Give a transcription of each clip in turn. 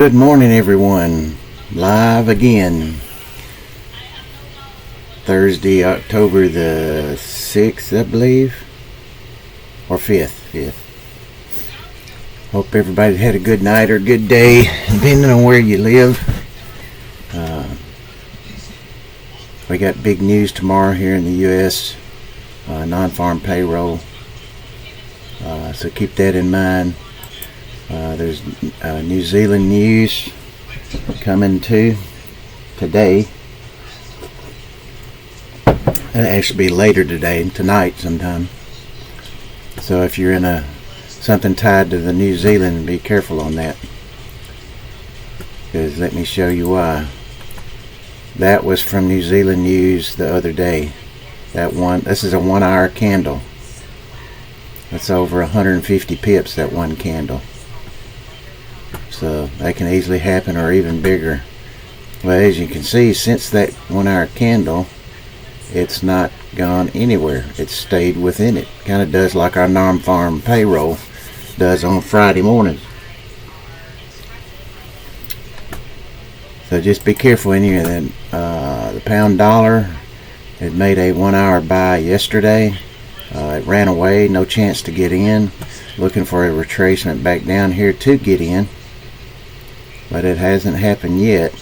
Good morning, everyone. Live again. Thursday, October the 6th, I believe. Or 5th. Hope everybody had a good night or a good day, depending on where you live. We got big news tomorrow here in the U.S. Non-farm payroll. So keep that in mind. There's New Zealand news coming today. It'll actually be later tonight sometime. So if you're in something tied to the New Zealand, be careful on that. Because let me show you why. That was from New Zealand news the other day. This is a 1 hour candle. That's over 150 pips, that one candle. So that can easily happen, or even bigger. Well, as you can see, since that 1 hour candle, it's not gone anywhere. It's stayed within it. Kind of does like our non-farm payroll does on Friday mornings. So just be careful in here. Then the pound dollar, it made a 1 hour buy yesterday. It ran away, no chance to get in. Looking for a retracement back down here to get in, but it hasn't happened yet.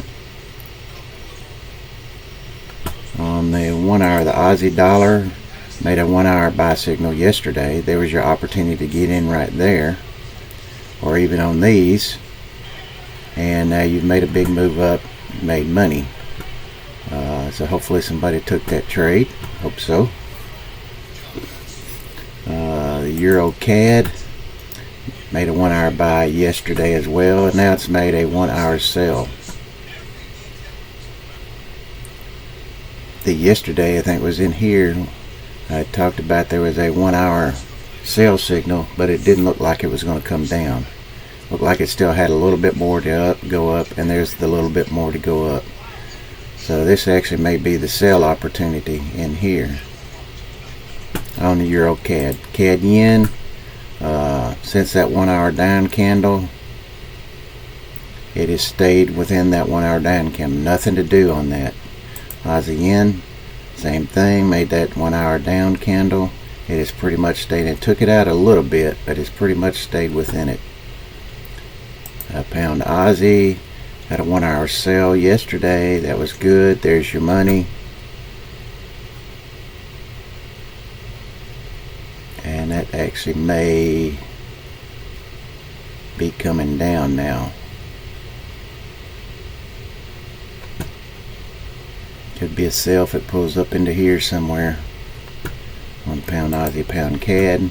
On the 1 hour, the Aussie dollar made a 1 hour buy signal yesterday. There was your opportunity to get in right there, or even on these, and now you've made a big move up, made money. So hopefully somebody took that trade. Hope so. The Euro CAD made a 1 hour buy yesterday as well, and now it's made a 1 hour sell. Yesterday, I think, was in here. I talked about there was a 1 hour sell signal, but it didn't look like it was going to come down. Looked like it still had a little bit more to go up, and there's the little bit more to go up. So this actually may be the sell opportunity in here on the Euro CAD. CAD Yen, since that 1 hour down candle, it has stayed within that 1 hour down candle. Nothing to do on that. Aussie Yen, same thing, made that 1 hour down candle. It has pretty much stayed. It took it out a little bit, but it's pretty much stayed within it. Pound Aussie had a 1 hour sell yesterday. That was good. There's your money. And that actually may be coming down now. Could be a sell if it pulls up into here somewhere. On pound Aussie, pound CAD.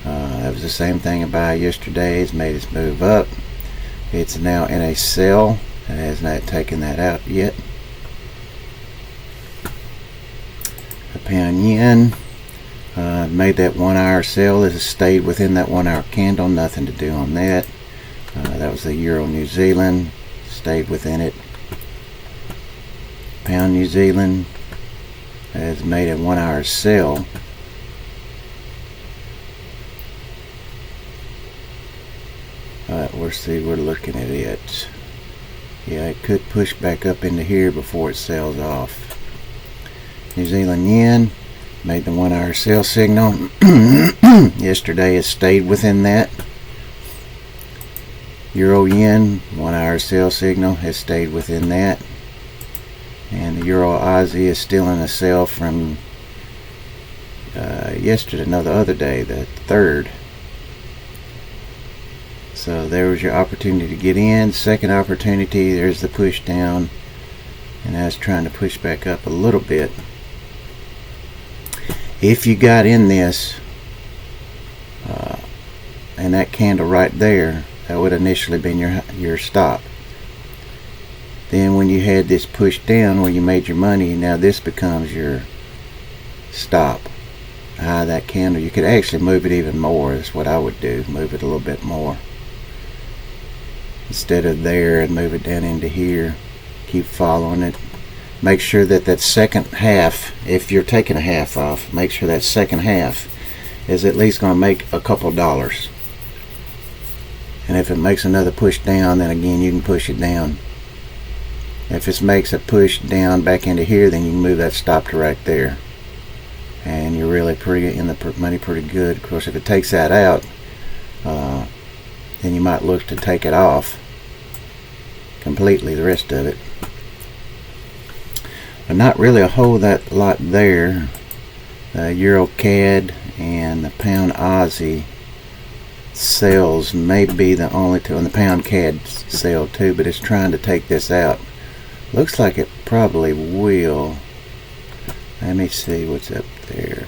That was the same thing about yesterday. It's made its move up. It's now in a sell. It has not taken that out yet. The pound yen made that 1 hour sell. It has stayed within that 1 hour candle. Nothing to do on that. That was the Euro New Zealand. Stayed within it. Pound New Zealand has made a 1 hour sell. We're looking at it. Yeah, it could push back up into here before it sells off. New Zealand Yen made the 1 hour sell signal. Yesterday it stayed within that. Euro Yen 1 hour sell signal has stayed within that. And the Euro Aussie is still in a sell from yesterday, no, the other day, the 3rd. So there was your opportunity to get in. Second opportunity, there's the push down, and that's trying to push back up a little bit. If you got in this and that candle right there, that would initially been your stop. Then when you had this push down where you made your money, now this becomes your stop. That candle, you could actually move it even more. That's what I would do. Move it a little bit more. Instead of there, and move it down into here. Keep following it. Make sure that second half, if you're taking a half off, make sure that second half is at least going to make a couple dollars. And if it makes another push down, then again you can push it down. If it makes a push down back into here, then you can move that stop to right there, and you're really pretty in the money pretty good. Of course, if it takes that out, then you might look to take it off completely, the rest of it. But not really a whole lot there. The Euro CAD and the Pound Aussie sells may be the only two, and the Pound CAD sell too, but it's trying to take this out. Looks like it probably will. Let me see what's up there.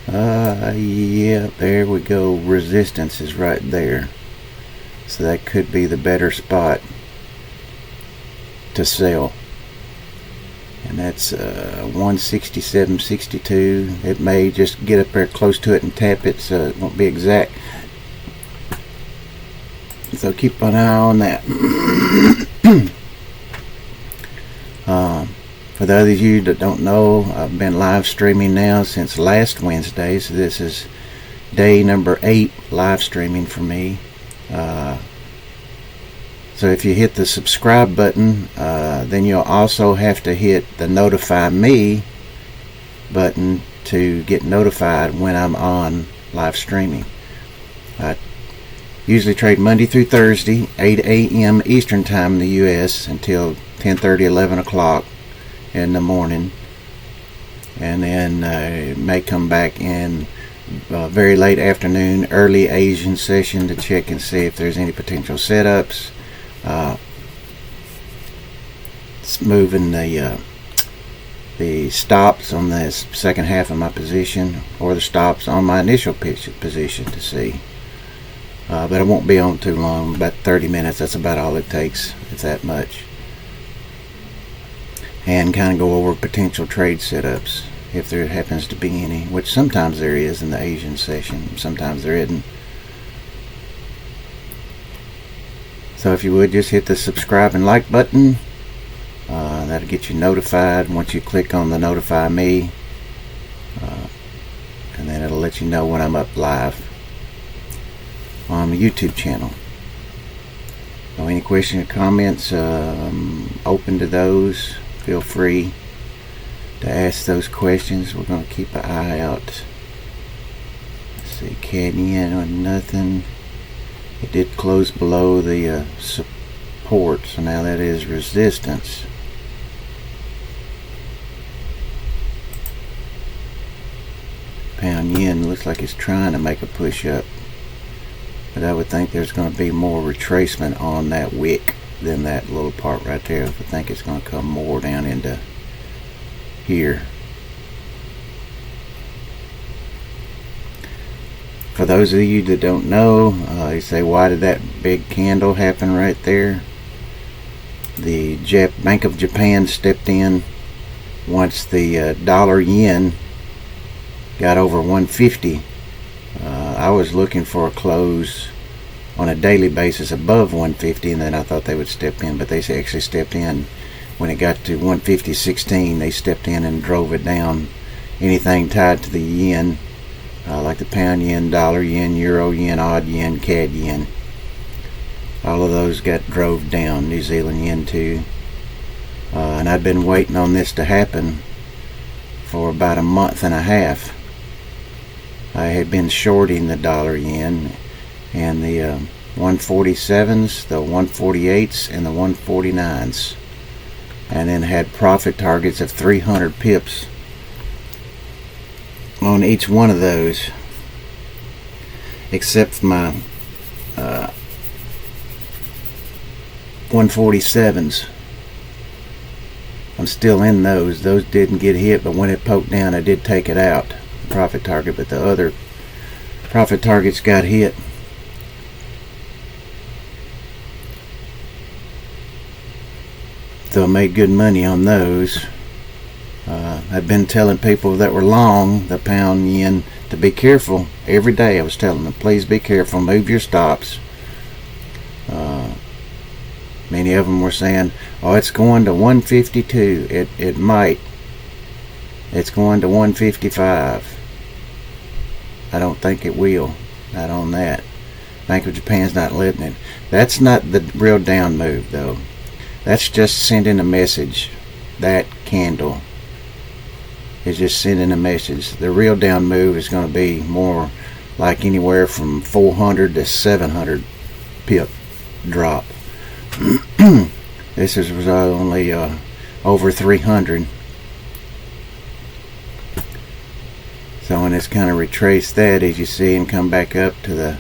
Yeah, there we go. Resistance is right there. So that could be the better spot to sell. And that's 167.62. It may just get up there close to it and tap it, so it won't be exact. So keep an eye on that. For the others of you that don't know, I've been live streaming now since last Wednesday, so this is day number 8 live streaming for me. So if you hit the subscribe button, then you'll also have to hit the notify me button to get notified when I'm on live streaming. I usually trade Monday through Thursday, 8 a.m. Eastern time in the US until 10:30, 11 o'clock in the morning, and then it may come back in very late afternoon, early Asian session to check and see if there's any potential setups. It's moving the stops on the second half of my position, or the stops on my initial position to see. But it won't be on too long, about 30 minutes. That's about all it takes. It's that much. And kind of go over potential trade setups, if there happens to be any, which sometimes there is in the Asian session, sometimes there isn't. So if you would, just hit the subscribe and like button. That'll get you notified once you click on the notify me, and then it'll let you know when I'm up live on the YouTube channel. So any questions or comments, open to those. Feel free to ask those questions. We're going to keep an eye out. Let's see, Canyon or nothing. It did close below the support, so now that is resistance. Pound yen looks like it's trying to make a push up, but I would think there's going to be more retracement on that wick than that little part right there. I think it's going to come more down into here. For those of you that don't know, you say, why did that big candle happen right there? The Bank of Japan stepped in once the dollar yen got over 150. I was looking for a close on a daily basis above 150, and then I thought they would step in, but they actually stepped in when it got to 150.16. They stepped in and drove it down. Anything tied to the yen, like the pound yen, dollar yen, euro yen, odd yen, CAD yen, all of those got drove down. New Zealand yen too. And I'd been waiting on this to happen for about a month and a half. I had been shorting the dollar yen and the 147s, the 148s, and the 149s, and then had profit targets of 300 pips on each one of those, except my 147s. I'm still in those. Those didn't get hit, but when it poked down, I did take it out, profit target, but the other profit targets got hit. So I made good money on those. I've been telling people that were long the pound yen to be careful. Every day I was telling them, please be careful, move your stops. Many of them were saying, oh, it's going to 152. It might. It's going to 155. I don't think it will. Not on that. Bank of Japan's not letting it. That's not the real down move though. That's just sending a message. That candle is just sending a message. The real down move is going to be more like anywhere from 400 to 700 pip drop. This was only over 300. So when it's kind of retraced that, as you see, and come back up to the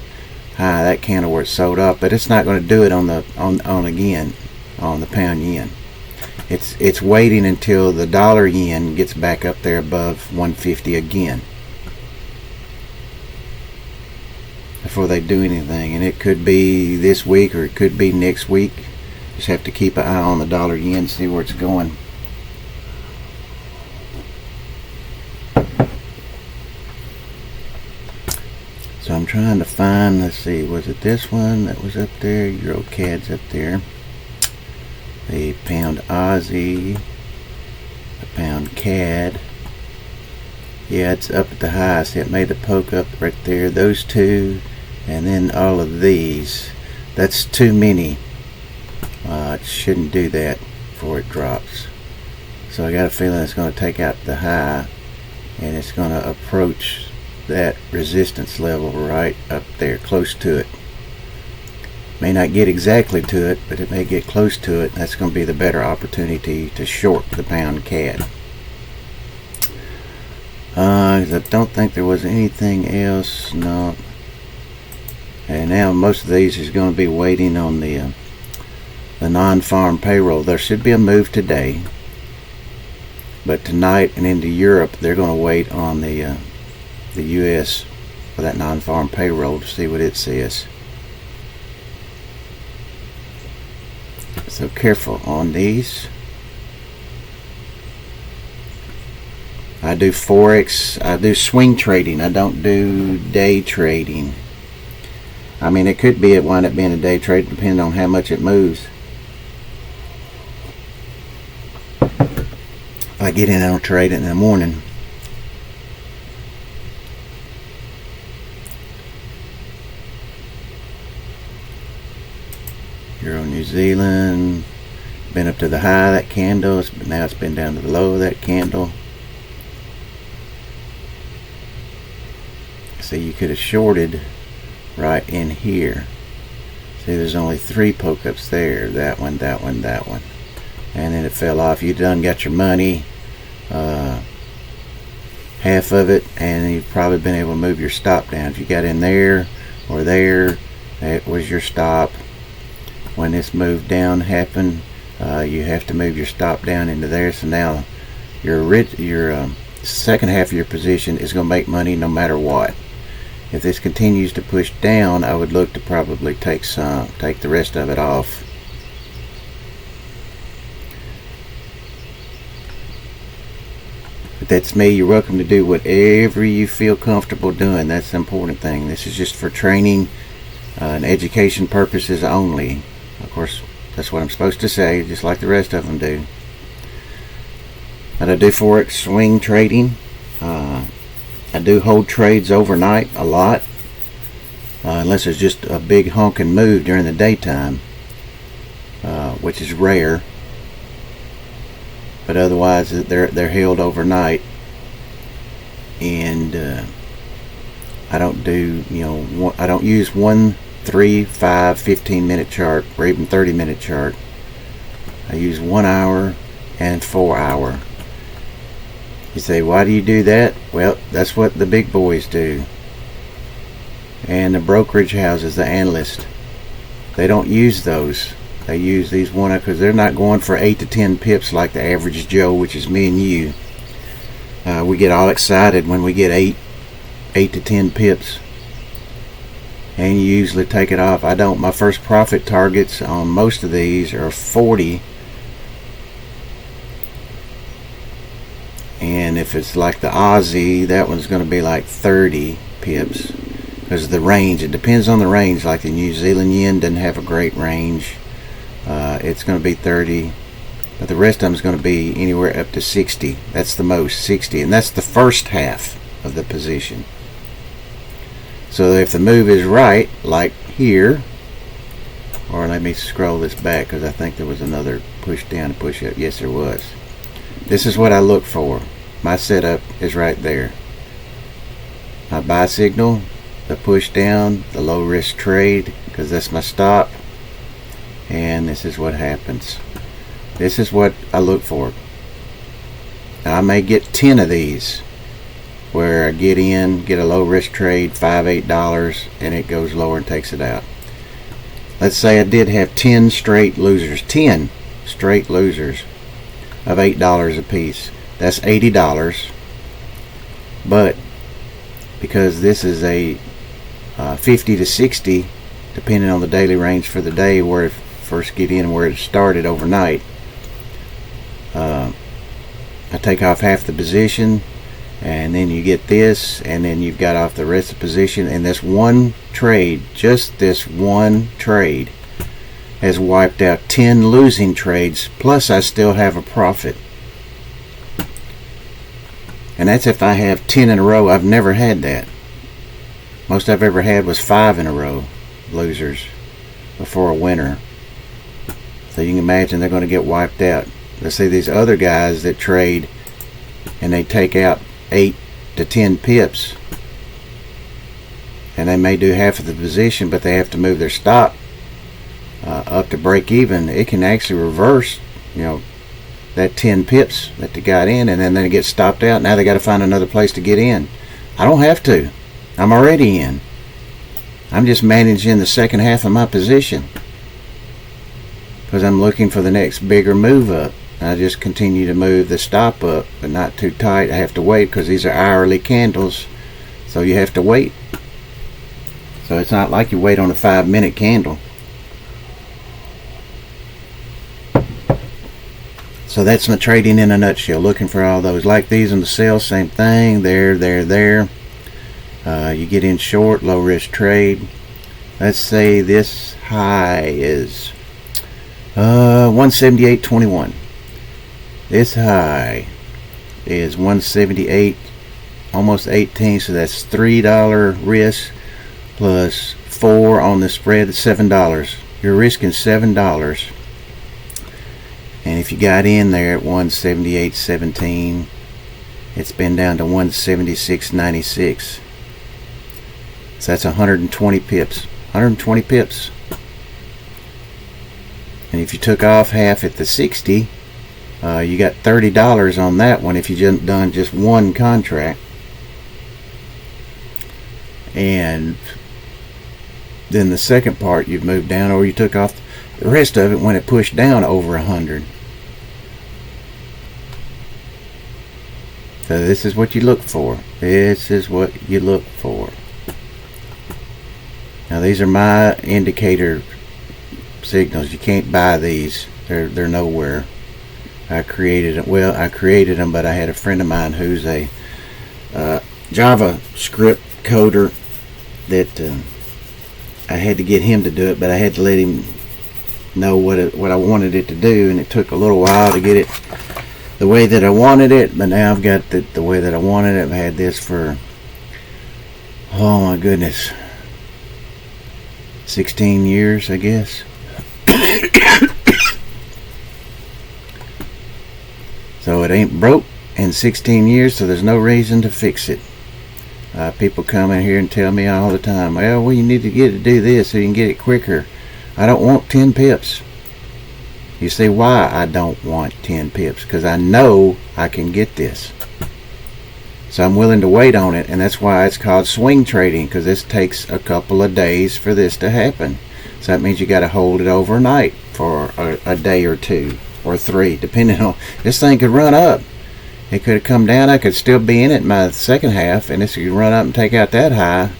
high, that candle where it sold up, but it's not going to do it on the pound yen. It's waiting until the dollar yen gets back up there above 150 again before they do anything, and it could be this week or it could be next week. Just have to keep an eye on the dollar yen, see where it's going. So I'm trying to find, let's see, was it this one that was up there? Euro CAD's up there. The pound Aussie, the pound CAD. Yeah, it's up at the highest. It made the poke up right there. Those two, and then all of these. That's too many. It shouldn't do that before it drops. So I got a feeling it's going to take out the high, and it's going to approach that resistance level right up there, close to it. May not get exactly to it, but it may get close to it. That's going to be the better opportunity to short the pound CAD. I don't think there was anything else. No. And now most of these is going to be waiting on the non-farm payroll. There should be a move today, but tonight and into Europe, they're going to wait on the U.S. for that non-farm payroll to see what it says. So careful on these. I do Forex. I do swing trading. I don't do day trading. I mean, it could be it wind up being a day trade depending on how much it moves. If I get in, I'll trade it in the morning. Euro New Zealand, been up to the high of that candle, now it's been down to the low of that candle. See, you could have shorted right in here. See, there's only 3 poke ups there. That one, that one, that one. And then it fell off. You done got your money, half of it, and you've probably been able to move your stop down. If you got in there or there, that was your stop. When this move down happened, you have to move your stop down into there. So now your second half of your position is going to make money no matter what. If this continues to push down, I would look to probably take the rest of it off. But that's me. You're welcome to do whatever you feel comfortable doing. That's the important thing. This is just for training and education purposes only. Of course, that's what I'm supposed to say, just like the rest of them do. But I do Forex swing trading. I do hold trades overnight a lot, unless there's just a big honking move during the daytime, which is rare. But otherwise, they're held overnight, and I don't do I don't use 1, 3, 5, 15-minute chart or even 30-minute chart. I use 1 hour and 4 hour. You say, why do you do that? Well, that's what the big boys do, and the brokerage houses, the analysts, they don't use those. They use these 1 hour because they're not going for 8 to 10 pips like the average Joe, which is me and you. We get all excited when we get 8 to 10 pips, and you usually take it off. I don't. My first profit targets on most of these are 40, and if it's like the Aussie, that one's going to be like 30 pips because of the range. It depends on the range. Like the New Zealand yen doesn't have a great range. It's going to be 30, but the rest of them is going to be anywhere up to 60. That's the most, 60, and that's the first half of the position. So if the move is right, like here, or let me scroll this back because I think there was another push down and push up. Yes, there was. This is what I look for. My setup is right there. My buy signal, the push down, the low risk trade, because that's my stop. And this is what happens. This is what I look for. Now, I may get 10 of these where I get in, get a low risk trade, $5-8, and it goes lower and takes it out. Let's say I did have 10 straight losers, 10 straight losers of $8 a piece. That's $80. But because this is a 50 to 60, depending on the daily range for the day, where it first get in, where it started overnight, I take off half the position, and then you get this, and then you've got off the rest of the position, and this one trade, just this one trade, has wiped out 10 losing trades, plus I still have a profit. And that's if I have 10 in a row. I've never had that. Most I've ever had was 5 in a row losers before a winner. So you can imagine they're going to get wiped out. Let's see these other guys that trade and they take out 8 to 10 pips, and they may do half of the position, but they have to move their stop up to break even. It can actually reverse, that 10 pips that they got in, and then they get stopped out. Now they got to find another place to get in. I don't have to. I'm already in. I'm just managing the second half of my position because I'm looking for the next bigger move up. I just continue to move the stop up, but not too tight. I have to wait because these are hourly candles, so you have to wait. So it's not like you wait on a 5-minute candle. So that's my trading in a nutshell. Looking for all those. Like these on the sell, same thing. There. You get in short, low risk trade. Let's say this high is 178.21. This high is 178, almost 18, so that's $3 risk plus 4 on the spread. That's $7. You're risking $7. And if you got in there at 178.17, it's been down to 176.96. So that's 120 pips. 120 pips. And if you took off half at the 60, you got $30 on that one if you just done just one contract. And then the second part you've moved down, or you took off the rest of it when it pushed down over 100. So this is what you look for. This is what you look for. Now these are my indicator signals. You can't buy these. They're nowhere. I created them, but I had a friend of mine who's a JavaScript coder that I had to get him to do it, but I had to let him know what I wanted it to do, and it took a little while to get it the way that I wanted it, but now I've got it the way that I wanted it. I've had this for, oh my goodness, 16 years, I guess. So it ain't broke in 16 years, so there's no reason to fix it. People come in here and tell me all the time, well, you need to do this so you can get it quicker. I don't want 10 pips. You see why I don't want 10 pips? Because I know I can get this. So I'm willing to wait on it, and that's why it's called swing trading, because this takes a couple of days for this to happen. So that means you got to hold it overnight for a day or 2 or 3, depending on, this thing could run up. It could have come down. I could still be in it in my second half, and this could run up and take out that high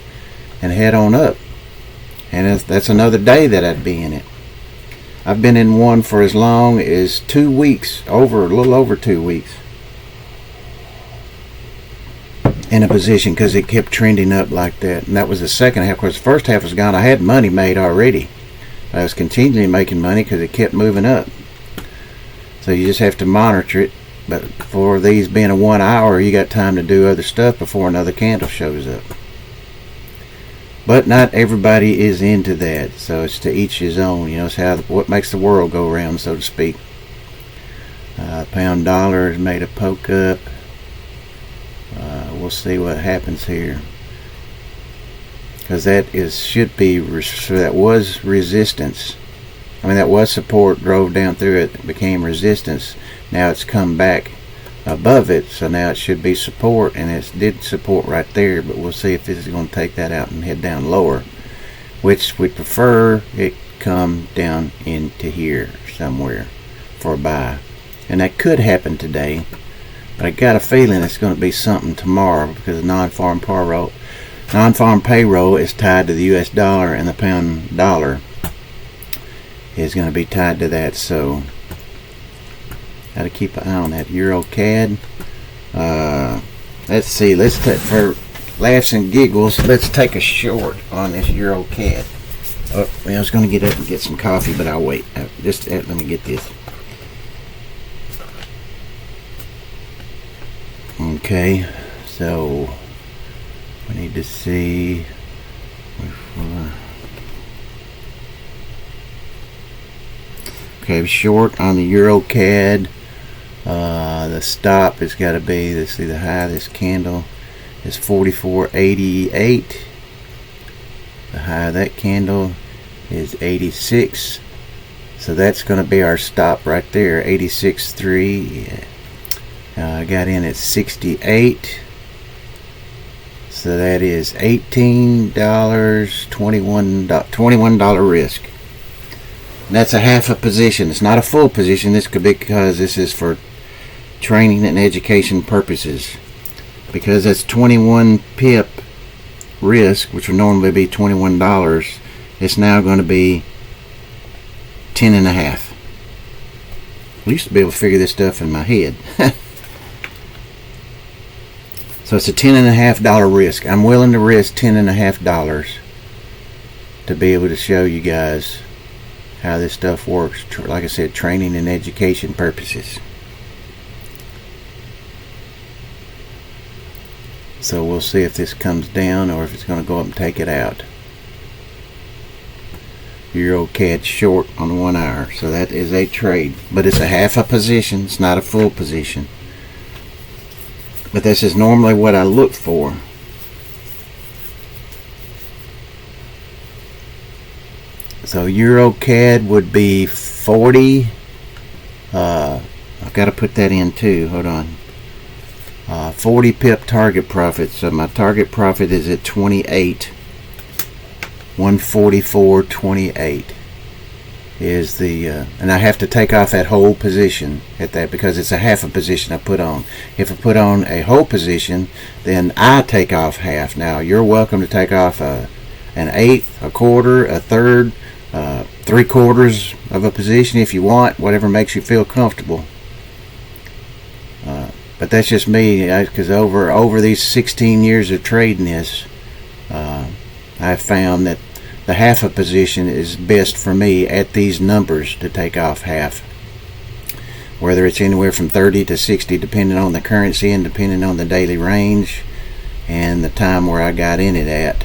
and head on up. And that's another day that I'd be in it. I've been in one for as long as 2 weeks, a little over 2 weeks, in a position, because it kept trending up like that. And that was the second half. Of course, the first half was gone. I had money made already. I was continually making money because it kept moving up. So you just have to monitor it. But for these being a 1 hour, you got time to do other stuff before another candle shows up. But not everybody is into that, so it's to each his own. You know, it's what makes the world go round, so to speak. Pound dollar has made a poke up. We'll see what happens here, because that was resistance. I mean, that was support, drove down through it, became resistance. Now it's come back above it, so now it should be support, and it did support right there, but we'll see if this is going to take that out and head down lower, which we prefer it come down into here somewhere for a buy. And that could happen today, but I got a feeling it's going to be something tomorrow, because the non-farm payroll is tied to the US dollar, and the pound dollar is going to be tied to that. So got to keep an eye on that Euro CAD. Let's see, for laughs and giggles, let's take a short on this Euro CAD. Oh, I was going to get up and get some coffee, but I'll wait. Let me get this. Okay, so we need to see. Okay, short on the Euro CAD. The stop has got to be, let's see, the high of this candle is 44.88. The high of that candle is 86. So that's going to be our stop right there, 86.3. I got in at 68. So that is $18, $21 risk. And that's a half a position. It's not a full position. This could be because this is for training and education purposes. Because that's 21 pip risk, which would normally be $21, it's now going to be 10.5. I used to be able to figure this stuff in my head. So it's a $10.5 risk. I'm willing to risk $10.5 to be able to show you guys how this stuff works. Like I said, training and education purposes. So we'll see if this comes down or if it's going to go up and take it out. Euro CAD short on 1 hour. So that is a trade. But it's a half a position. It's not a full position. But this is normally what I look for. So Euro CAD would be 40. I've got to put that in too. Hold on. 40 pip target profit. So my target profit is at 28. 144.28 is the and I have to take off that whole position at that, because it's a half a position I put on. If I put on a whole position, then I take off half. Now you're welcome to take off an eighth, a quarter, a third, 3/4 of a position if you want, whatever makes you feel comfortable. But that's just me, because over these 16 years of trading this, I've found that the half a position is best for me at these numbers to take off half. Whether it's anywhere from 30 to 60, depending on the currency and depending on the daily range and the time where I got in it at.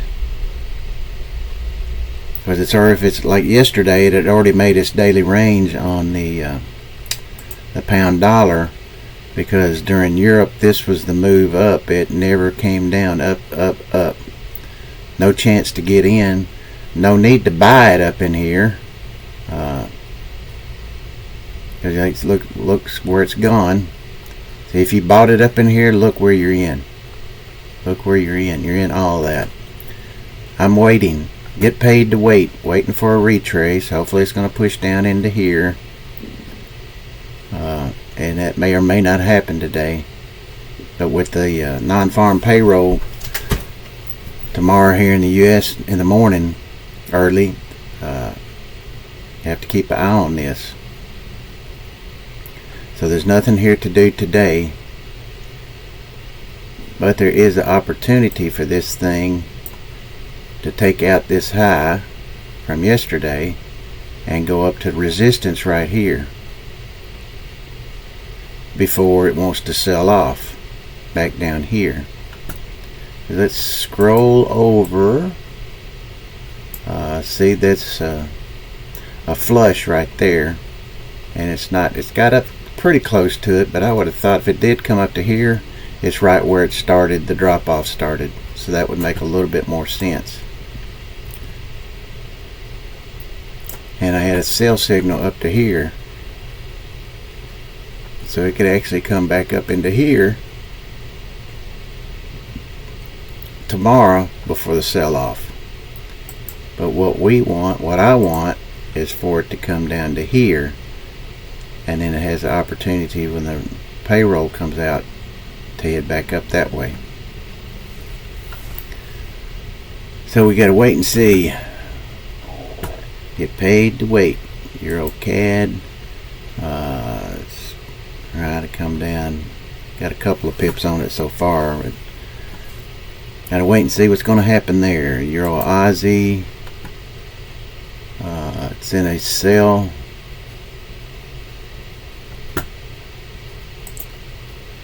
Because if it's like yesterday, it had already made its daily range on the pound dollar, because during Europe this was the move up. It never came down. Up, up, up. No chance to get in. No need to buy it up in here. Because looks where it's gone. See, if you bought it up in here, look where you're in. Look where you're in. You're in all that. I'm waiting. Get paid to wait. Waiting for a retrace. Hopefully it's going to push down into here. And that may or may not happen today. But with the non-farm payroll tomorrow here in the U.S. in the morning, early, you have to keep an eye on this. So there's nothing here to do today, but there is an opportunity for this thing to take out this high from yesterday and go up to resistance right here before it wants to sell off back down here. Let's scroll over See, that's a flush right there, and it's got up pretty close to it, but I would have thought if it did come up to here, it's right where it started, the drop off started, so that would make a little bit more sense. And I had a sell signal up to here, so it could actually come back up into here tomorrow before the sell-off. But what I want is for it to come down to here, and then it has the opportunity when the payroll comes out to head back up that way. So we gotta wait and see. Get paid to wait. EuroCAD, it's trying to come down. Got a couple of pips on it so far. Gotta wait and see what's going to happen there. Euro Aussie, it's in a sell.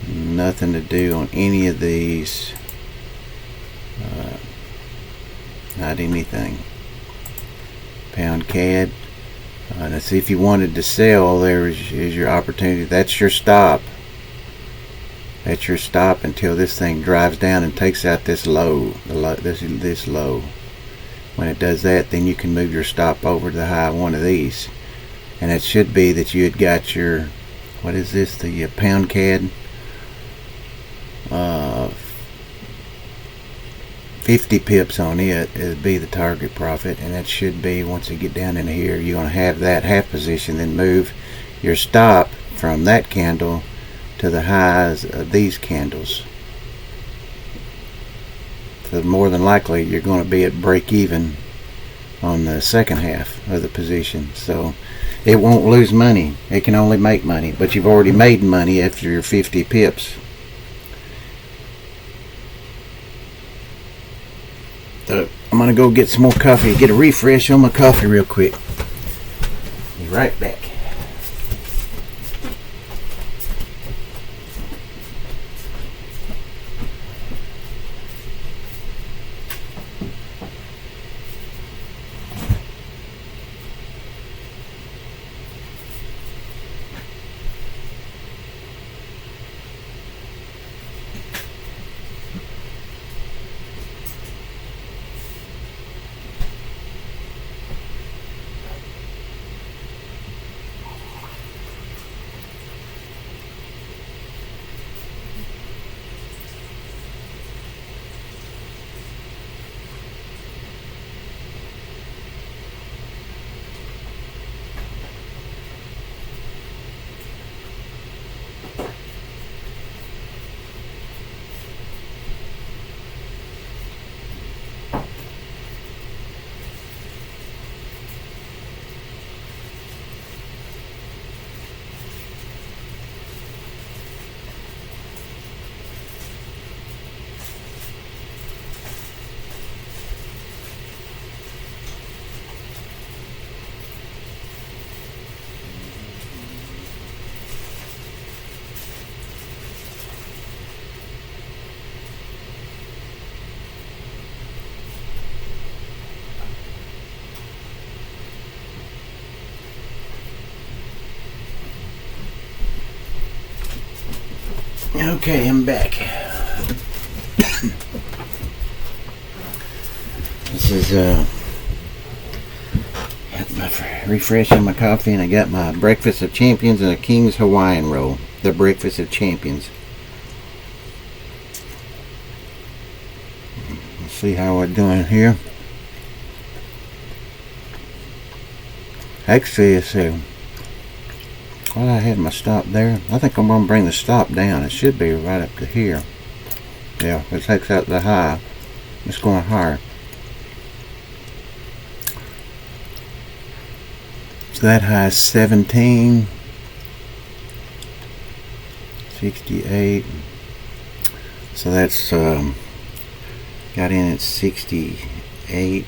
Nothing to do on any of these. Not anything. Pound CAD. Now see, if you wanted to sell, there is your opportunity. That's your stop. That's your stop until this thing drives down and takes out this low. This low. When it does that, then you can move your stop over to the high of one of these. And it should be that you had got your, what is this? The pound CAD. 50 pips on it would be the target profit, and that should be, once you get down in here, you're going to have that half position, then move your stop from that candle to the highs of these candles. So more than likely you're going to be at break even on the second half of the position, so it won't lose money. It can only make money, but you've already made money after your 50 pips. So I'm gonna go get some more coffee, get a refresh on my coffee real quick. Be right back. Okay, I'm back. This is refreshing my coffee, and I got my breakfast of champions and a King's Hawaiian roll. The breakfast of champions. Let's see how we're doing here. Actually, it's well, I had my stop there. I think I'm going to bring the stop down. It should be right up to here. Yeah, it takes out the high. It's going higher. So that high is 17. 68. So that's got in at 68.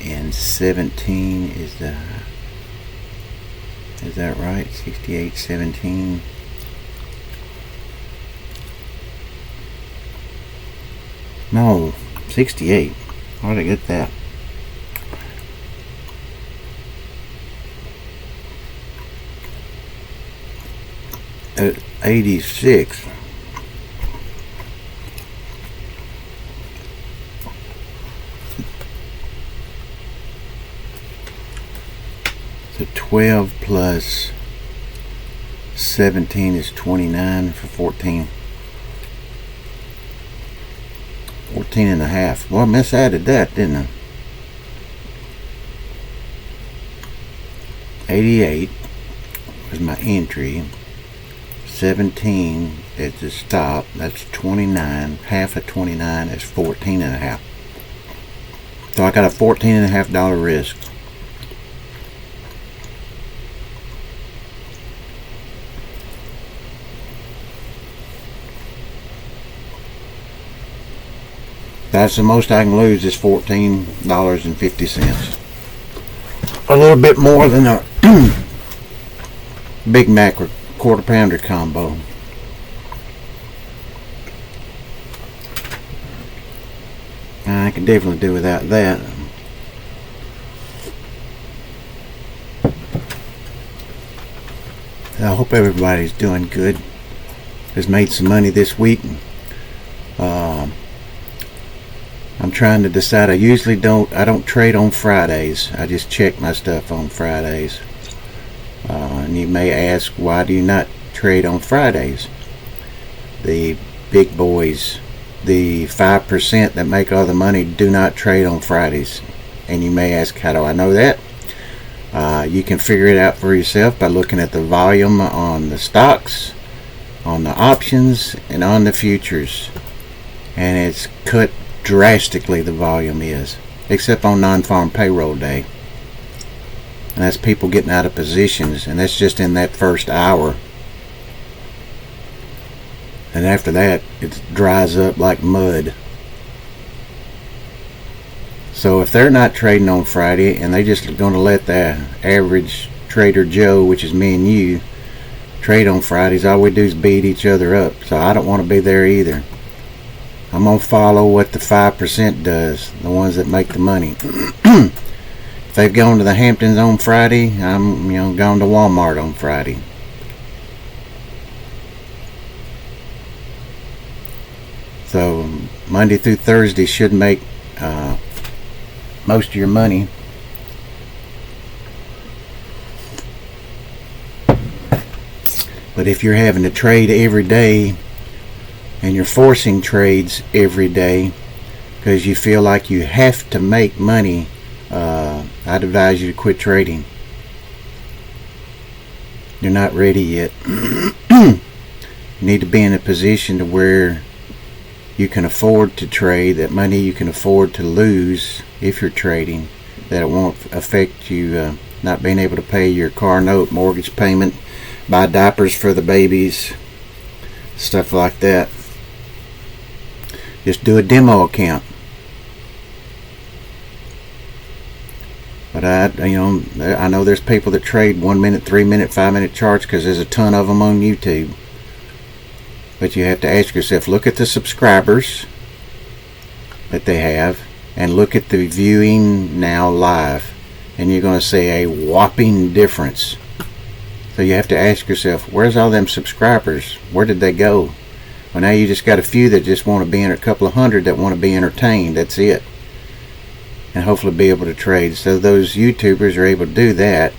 And 17 is the high. Is that right? 68.17. No, 68. How did I get that? at 86. So 12 plus 17 is 29 for 14. 14 and a half. Well, I misadded that, didn't I? 88 was my entry. 17 is the stop. That's 29. Half of 29 is 14 and a half. So I got a $14.50 risk. That's the most I can lose is $14.50. A little bit more than a Big Mac or quarter pounder combo. I can definitely do without that. I hope everybody's doing good. Has made some money this week. I'm trying to decide. I don't trade on Fridays. I just check my stuff on Fridays. And you may ask, why do you not trade on Fridays? The big boys, the 5% that make all the money, do not trade on Fridays. And you may ask, how do I know that? You can figure it out for yourself by looking at the volume on the stocks, on the options, and on the futures. And it's cut drastically, the volume is, except on non-farm payroll day. And that's people getting out of positions, and that's just in that first hour. And after that, it dries up like mud. So if they're not trading on Friday, and they just going to let the average trader Joe, which is me and you, trade on Fridays, all we do is beat each other up. So I don't want to be there either. I'm going to follow what the 5% does, the ones that make the money. If they've gone to the Hamptons on Friday, I'm gone to Walmart on Friday. So Monday through Thursday should make most of your money. But if you're having to trade every day, and you're forcing trades every day because you feel like you have to make money, I'd advise you to quit trading. You're not ready yet. You need to be in a position to where you can afford to trade, that money you can afford to lose if you're trading, that it won't affect you not being able to pay your car note, mortgage payment, buy diapers for the babies, stuff like that. Just do a demo account. But I know there's people that trade 1 minute, 3 minute, 5 minute charts because there's a ton of them on YouTube. But you have to ask yourself, look at the subscribers that they have and look at the viewing now live, and you're going to see a whopping difference. So you have to ask yourself, where's all them subscribers? Where did they go? Well, now you just got a few that just want to be in, a couple of hundred that want to be entertained. That's it. And hopefully be able to trade. So those YouTubers are able to do that.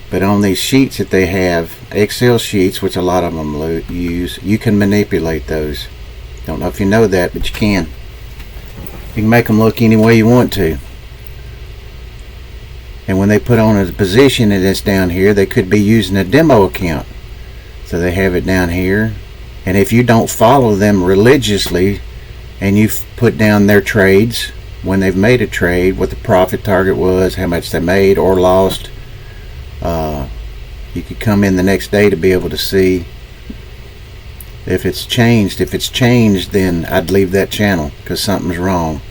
But on these sheets that they have, Excel sheets, which a lot of them use, you can manipulate those. Don't know if you know that, but you can. You can make them look any way you want to. And when they put on a position and it's down here, they could be using a demo account. So they have it down here. And if you don't follow them religiously and you put down their trades, when they've made a trade, what the profit target was, how much they made or lost, you could come in the next day to be able to see if it's changed. If it's changed, then I'd leave that channel because something's wrong.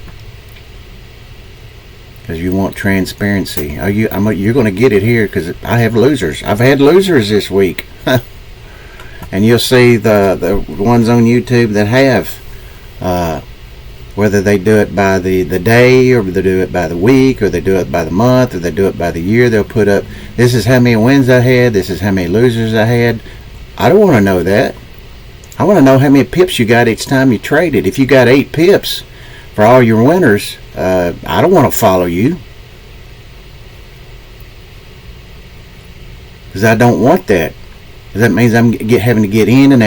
Because you want transparency. You're going to get it here because I have losers. I've had losers this week. And you'll see the ones on YouTube that have, whether they do it by the day, or they do it by the week, or they do it by the month, or they do it by the year. They'll put up, this is how many wins I had, this is how many losers I had. I don't want to know that. I want to know how many pips you got each time you traded. If you got 8 pips for all your winners, I don't want to follow you. Because I don't want that. That means I'm having to get in and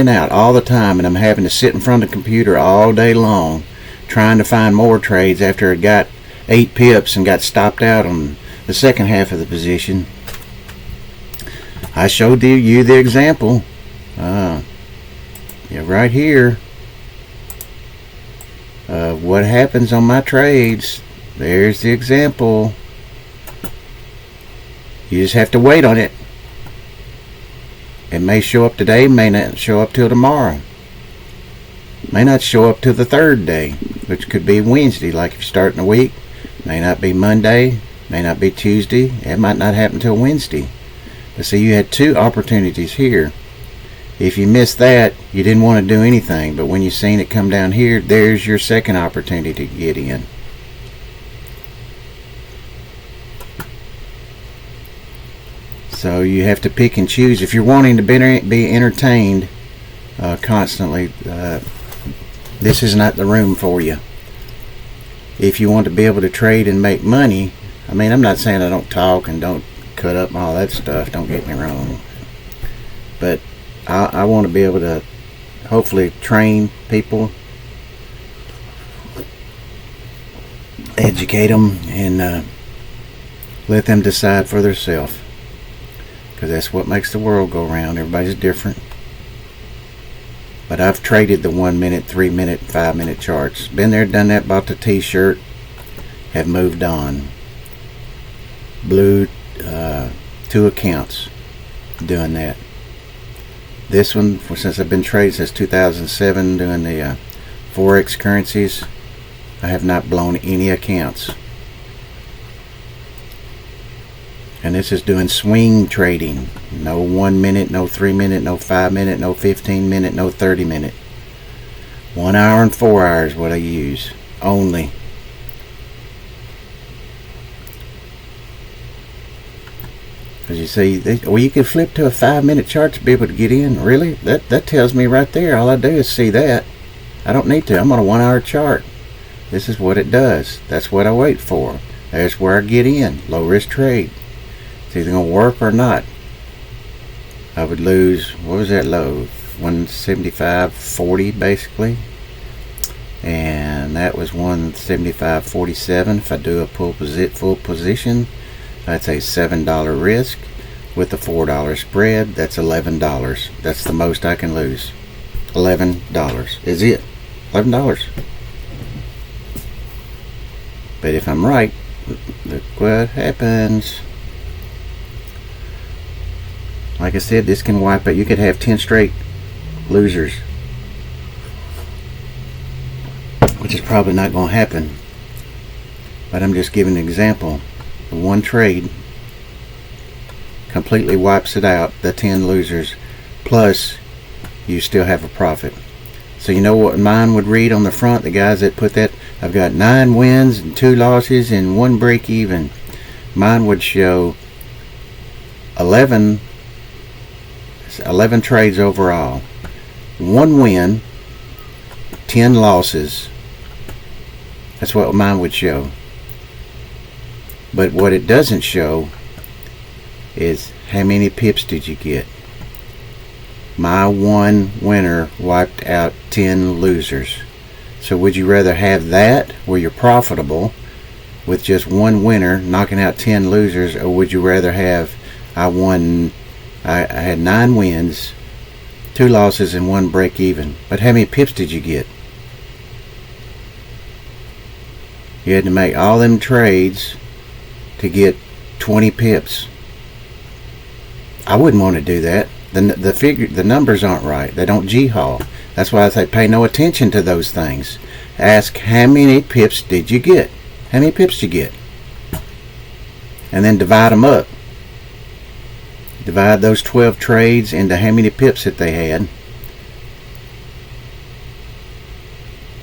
out all the time, and I'm having to sit in front of the computer all day long trying to find more trades after I got 8 pips and got stopped out on the second half of the position. I showed you the example. Yeah, right here. What happens on my trades. There's the example. You just have to wait on it. It may show up today, may not show up till tomorrow. May not show up till the third day, which could be Wednesday, like if you're starting a week. May not be Monday, may not be Tuesday. It might not happen till Wednesday. But see, you had 2 opportunities here. If you missed that, you didn't want to do anything. But when you seen it come down here, there's your second opportunity to get in. So you have to pick and choose. If you're wanting to be entertained constantly, this is not the room for you. If you want to be able to trade and make money, I mean, I'm not saying I don't talk and don't cut up and all that stuff, don't get me wrong. But I want to be able to hopefully train people, educate them, and let them decide for themselves. Because that's what makes the world go round. Everybody's different. But I've traded the 1 minute, 3 minute, 5 minute charts. Been there, done that, bought the t-shirt, have moved on. Blew 2 accounts doing that. This one, since I've been trading since 2007 doing the Forex currencies, I have not blown any accounts. And this is doing swing trading. No 1 minute, no 3 minute, no 5 minute, no 15 minute, no 30 minute. 1 hour and 4 hours what I use only. Because you see, well, you can flip to a 5 minute chart to be able to get in. Really? That tells me right there. All I do is see that. I don't need to. I'm on a 1 hour chart. This is what it does. That's what I wait for. There's where I get in. Low risk trade. It's either going to work or not. I would lose, what was that low? 175.40 basically. And that was 175.47. If I do a full position, that's a $7 risk. With a $4 spread, that's $11. That's the most I can lose. $11 is it. $11. But if I'm right, look what happens. Like I said, this can wipe out. You could have 10 straight losers, which is probably not going to happen. But I'm just giving an example. One trade completely wipes it out, the 10 losers, plus you still have a profit. So you know what mine would read on the front, the guys that put that, I've got 9 wins and 2 losses and 1 break even. Mine would show 11 trades overall, 1 win, 10 losses. That's what mine would show. But what it doesn't show is how many pips did you get. My 1 winner wiped out 10 losers. So would you rather have that where you're profitable with just 1 winner knocking out 10 losers, or would you rather have I had 9 wins, 2 losses, and 1 break even? But how many pips did you get? You had to make all them trades to get 20 pips. I wouldn't want to do that. The numbers aren't right. They don't G-haul. That's why I say pay no attention to those things. Ask how many pips did you get? How many pips did you get? And then divide them up. Divide those 12 trades into how many pips that they had.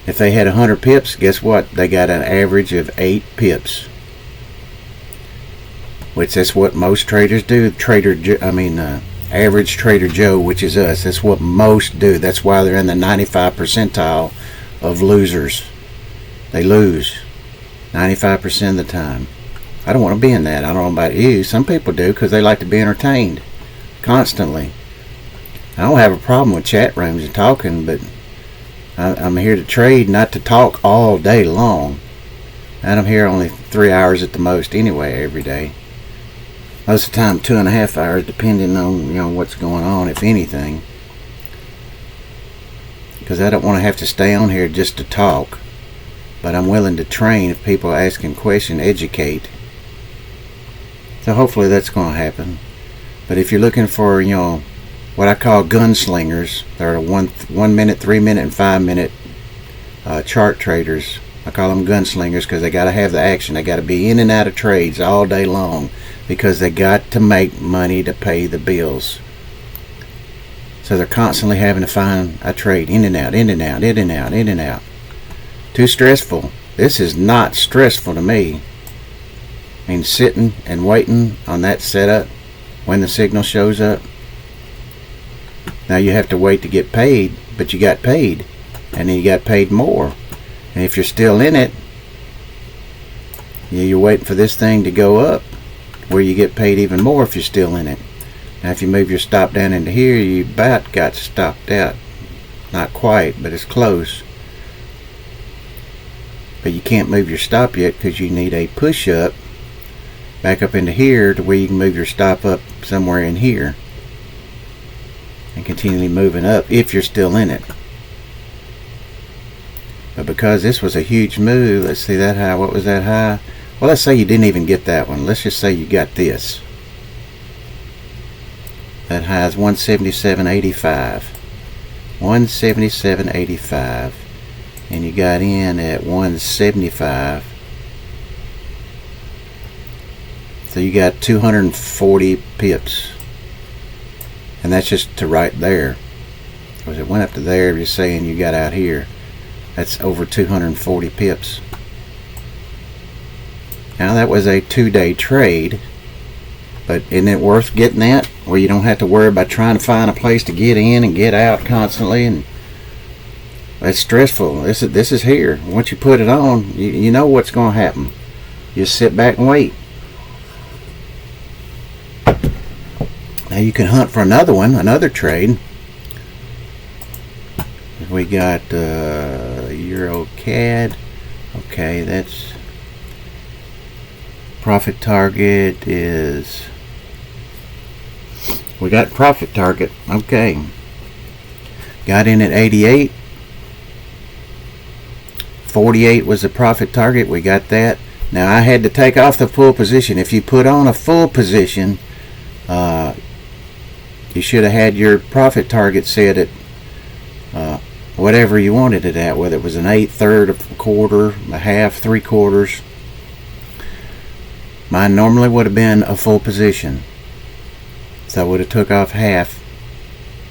If they had 100 pips, guess what? They got an average of 8 pips. Which that's what most traders do. average Trader Joe, which is us. That's what most do. That's why they're in the 95 percentile of losers. They lose 95% of the time. I don't want to be in that. I don't know about you. Some people do because they like to be entertained constantly. I don't have a problem with chat rooms and talking, but I'm here to trade, not to talk all day long. And I'm here only 3 hours at the most anyway every day. Most of the time 2.5 hours, depending on what's going on, if anything. Because I don't want to have to stay on here just to talk. But I'm willing to train if people are asking questions, educate. So hopefully that's going to happen. But if you're looking for, what I call gunslingers, they're 1 minute, 3 minute, and 5 minute chart traders. I call them gunslingers because they got to have the action. They got to be in and out of trades all day long because they got to make money to pay the bills. So they're constantly having to find a trade, in and out, in and out, in and out, in and out. Too stressful. This is not stressful to me. I mean, sitting and waiting on that setup when the signal shows up. Now you have to wait to get paid, but you got paid, and then you got paid more. And if you're still in it, you're waiting for this thing to go up where you get paid even more if you're still in it. Now if you move your stop down into here, you about got stopped out. Not quite, but it's close. But you can't move your stop yet because you need a push up back up into here to where you can move your stop up somewhere in here and continually moving up if you're still in it. But because this was a huge move, let's see that high. What was that high? Well, let's say you didn't even get that one. Let's just say you got this. That high is 177.85. 177.85. And you got in at 175. So you got 240 pips. And that's just to right there. Because it went up to there, just saying you got out here. That's over 240 pips. Now that was a 2-day trade. But isn't it worth getting that? Where you don't have to worry about trying to find a place to get in and get out constantly. And that's stressful. This is here. Once you put it on, you know what's going to happen. You just sit back and wait. Now you can hunt for another one, another trade. We got Euro CAD. Okay, that's profit target is. We got profit target. Okay. Got in at 88. 48 was the profit target. We got that. Now I had to take off the full position. If you put on a full position, you should have had your profit target set at whatever you wanted it at, whether it was an eighth, third, a quarter, a half, 3/4. Mine normally would have been a full position. So I would have took off half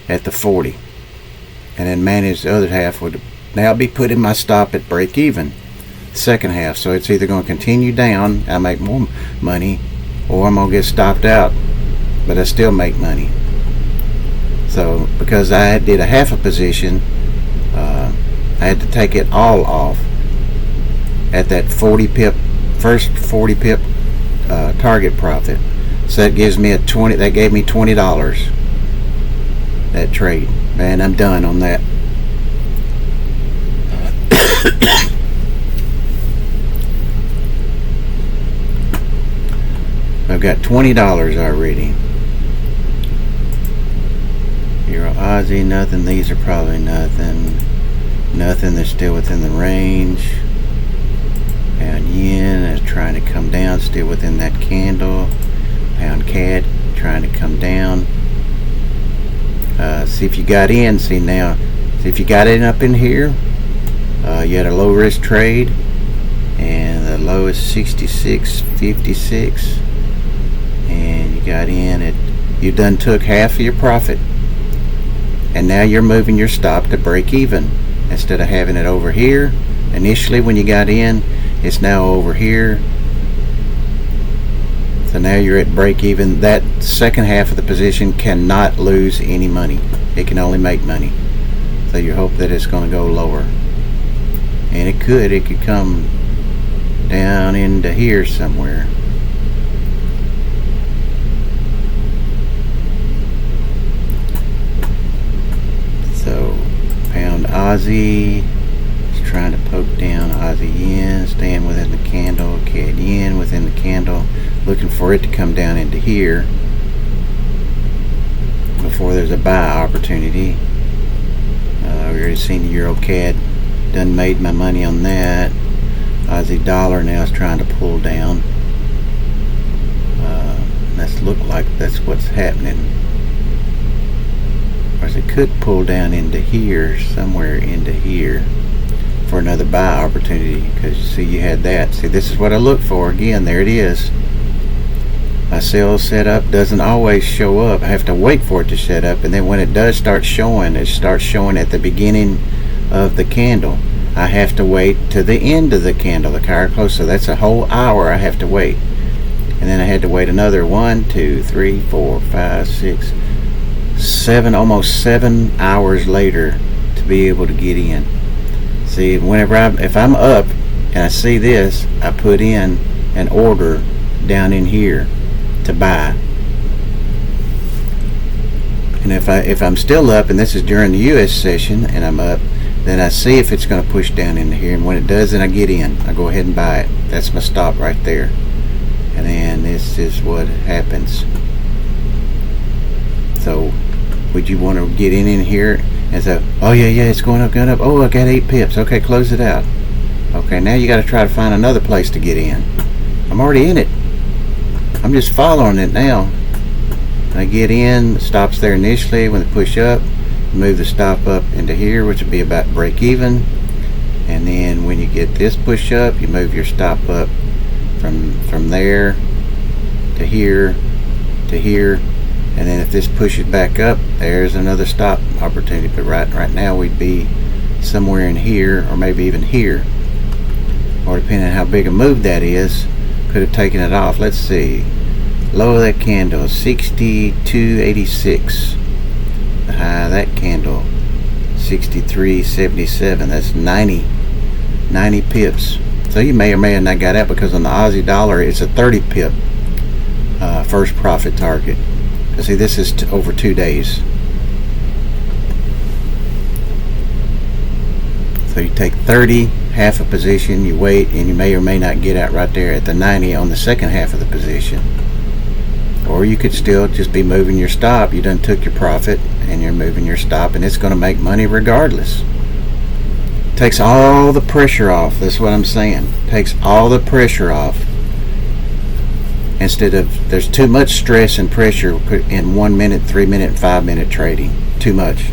at the 40. And then managed the other half would now be putting my stop at break even. Second half. So it's either going to continue down, I make more money, or I'm going to get stopped out, but I still make money. So because I did a half a position, I had to take it all off at that 40 pip, first 40 pip target profit. So that gives me that gave me $20 that trade. Man, I'm done on that. I've got $20 already. Euro Aussie, nothing. These are probably nothing. Nothing. They're still within the range. Pound yen is trying to come down, still within that candle. Pound CAD trying to come down. See if you got in. See now. See if you got in up in here. You had a low risk trade, and the low is 66.56, and you got in at. You done took half of your profit, and now you're moving your stop to break even instead of having it over here. Initially, when you got in, it's now over here So now you're at break even. That second half of the position cannot lose any money. It can only make money. So you hope that it's going to go lower. And it could come down into here somewhere. So pound Aussie is trying to poke down Aussie yen, staying within the candle, CAD yen within the candle, looking for it to come down into here before there's a buy opportunity. We already seen the Euro CAD, done made my money on that. Aussie dollar now is trying to pull down. That's look like that's what's happening. Or it could pull down into here, somewhere into here, for another buy opportunity. Because you see, you had that. See, this is what I look for. Again, there it is. My sales setup doesn't always show up. I have to wait for it to set up, and then when it does start showing, it starts showing at the beginning of the candle. I have to wait to the end of the candle, the higher close. So that's a whole hour I have to wait. And then I had to wait another 1, 2, 3, 4, 5, 6, 7, almost 7 hours later to be able to get in. See, whenever if I'm up and I see this, I put in an order down in here to buy. And if I'm still up, and this is during the US session and I'm up, then I see if it's going to push down into here, and when it does, then I get in. I go ahead and buy it. That's my stop right there. And then this is what happens. So would you want to get in here and say, oh yeah, it's going up, oh, I got 8 pips, okay, close it out. Okay, now you got to try to find another place to get in. I'm already in it. I'm just following it now. When I get in, the stop's there initially. When they push up, move the stop up into here, which would be about break even. And then when you get this push up, you move your stop up from there to here to here. And then if this pushes back up, there's another stop opportunity. But right now we'd be somewhere in here, or maybe even here, or depending on how big a move that is, could have taken it off. Let's see, low of that candle 62.86. The high of that candle 63.77. That's 90 pips. So you may or may not got out, because on the Aussie dollar it's a 30 pip first profit target. See, this is over 2 days. So you take 30, half a position, you wait, and you may or may not get out right there at the 90 on the second half of the position. Or you could still just be moving your stop. You done took your profit and you're moving your stop, and it's going to make money regardless. Takes all the pressure off. That's what I'm saying. Takes all the pressure off. Instead of, there's too much stress and pressure in 1 minute, 3 minute, 5 minute trading. Too much.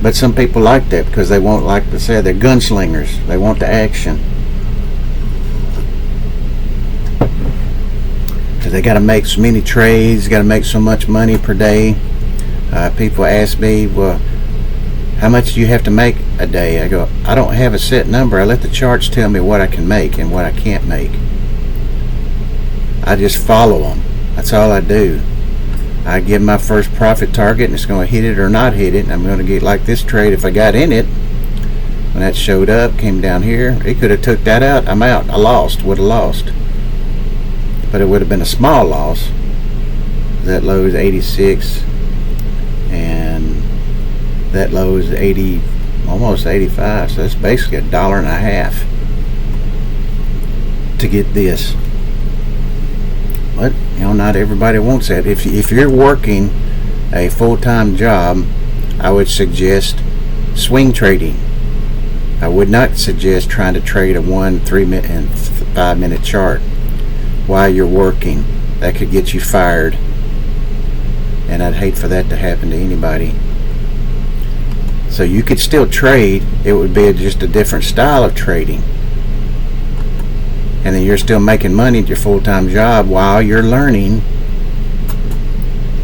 But some people like that because they want, like I said, they're gunslingers. They want the action. Because they got to make so many trades, got to make so much money per day. People ask me, well, how much do you have to make a day? I go, I don't have a set number. I let the charts tell me what I can make and what I can't make. I just follow them. That's all I do. I give my first profit target, and it's going to hit it or not hit it. And I'm going to get, like this trade, if I got in it, when that showed up, came down here, it could have took that out. I'm out. I lost. Would have lost. But it would have been a small loss. That low is 86, and that low is 80, almost 85. So that's basically $1.50 to get this. But you know, not everybody wants that. If you're working a full-time job, I would suggest swing trading. I would not suggest trying to trade a 1, 3 minute and 5 minute chart while you're working. That could get you fired, and I'd hate for that to happen to anybody. So you could still trade. It would be just a different style of trading, and then you're still making money at your full-time job while you're learning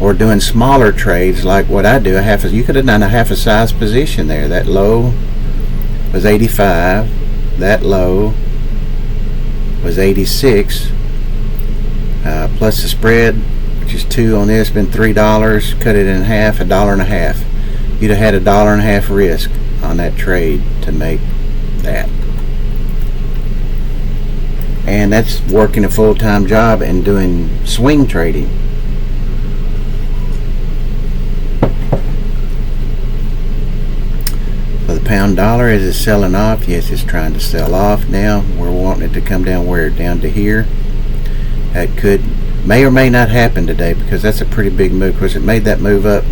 or doing smaller trades like what I do. You could have done a half a size position there. That low was 85. That low was 86, plus the spread, which is 2 on this, been $3. Cut it in half, $1.50. You'd have had $1.50 risk on that trade to make that. And that's working a full-time job and doing swing trading. So the pound dollar, is it selling off? Yes, it's trying to sell off now. We're wanting it to come down where? Down to here. That may or may not happen today, because that's a pretty big move. Of course, it made that move up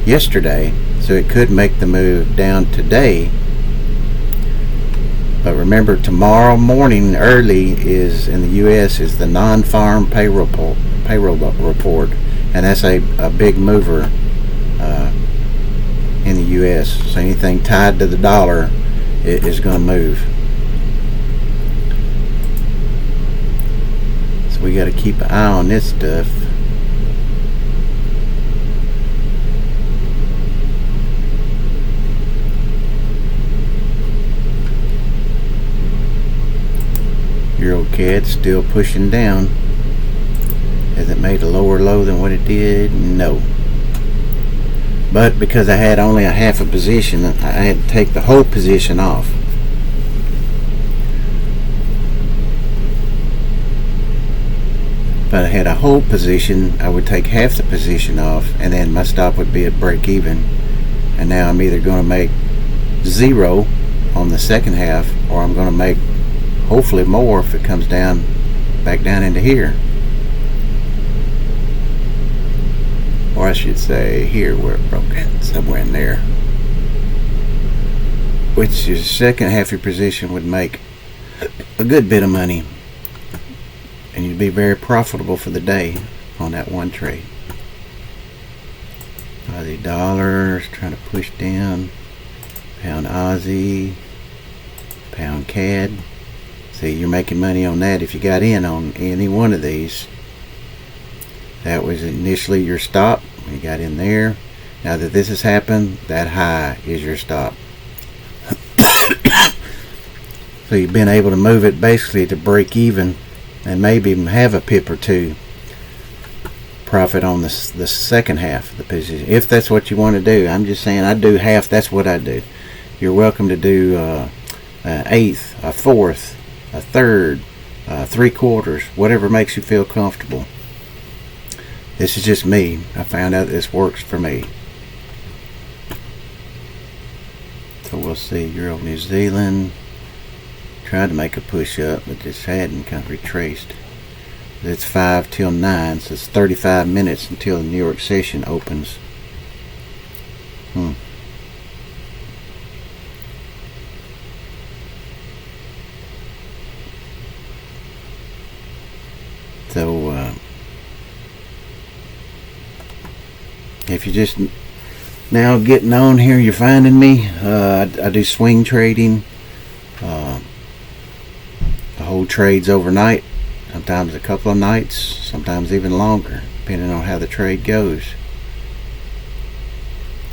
yesterday, so it could make the move down today. But remember, tomorrow morning early is in the U.S. is the non-farm payroll report, and that's a big mover in the U.S. So anything tied to the dollar is going to move. So we got to keep an eye on this stuff. EuroCAD still pushing down. Has it made a lower low than what it did? No. But because I had only a half a position, I had to take the whole position off. If I had a whole position, I would take half the position off, and then my stop would be at break even. And now I'm either going to make 0 on the second half, or I'm going to make hopefully more if it comes down back down into here, or I should say here, where it broke in, somewhere in there, which your second half of your position would make a good bit of money, and you'd be very profitable for the day on that one trade. Aussie dollars trying to push down, pound Aussie, pound CAD. See, you're making money on that if you got in on any one of these. That was initially your stop when you got in there. Now that this has happened, that high is your stop. So you've been able to move it basically to break even, and maybe even have a pip or two profit on the second half of the position, if that's what you want to do. I'm just saying, I do half. That's what I do. You're welcome to do an eighth, a fourth, a third, 3/4, whatever makes you feel comfortable. This is just me. I found out this works for me. So we'll see. Euro New Zealand tried to make a push up, but just hadn't, kind of retraced. It's 5 till 9, so it's 35 minutes until the New York session opens. So if you're just now getting on here, you're finding me. I do swing trading. The whole trades overnight, sometimes a couple of nights, sometimes even longer, depending on how the trade goes.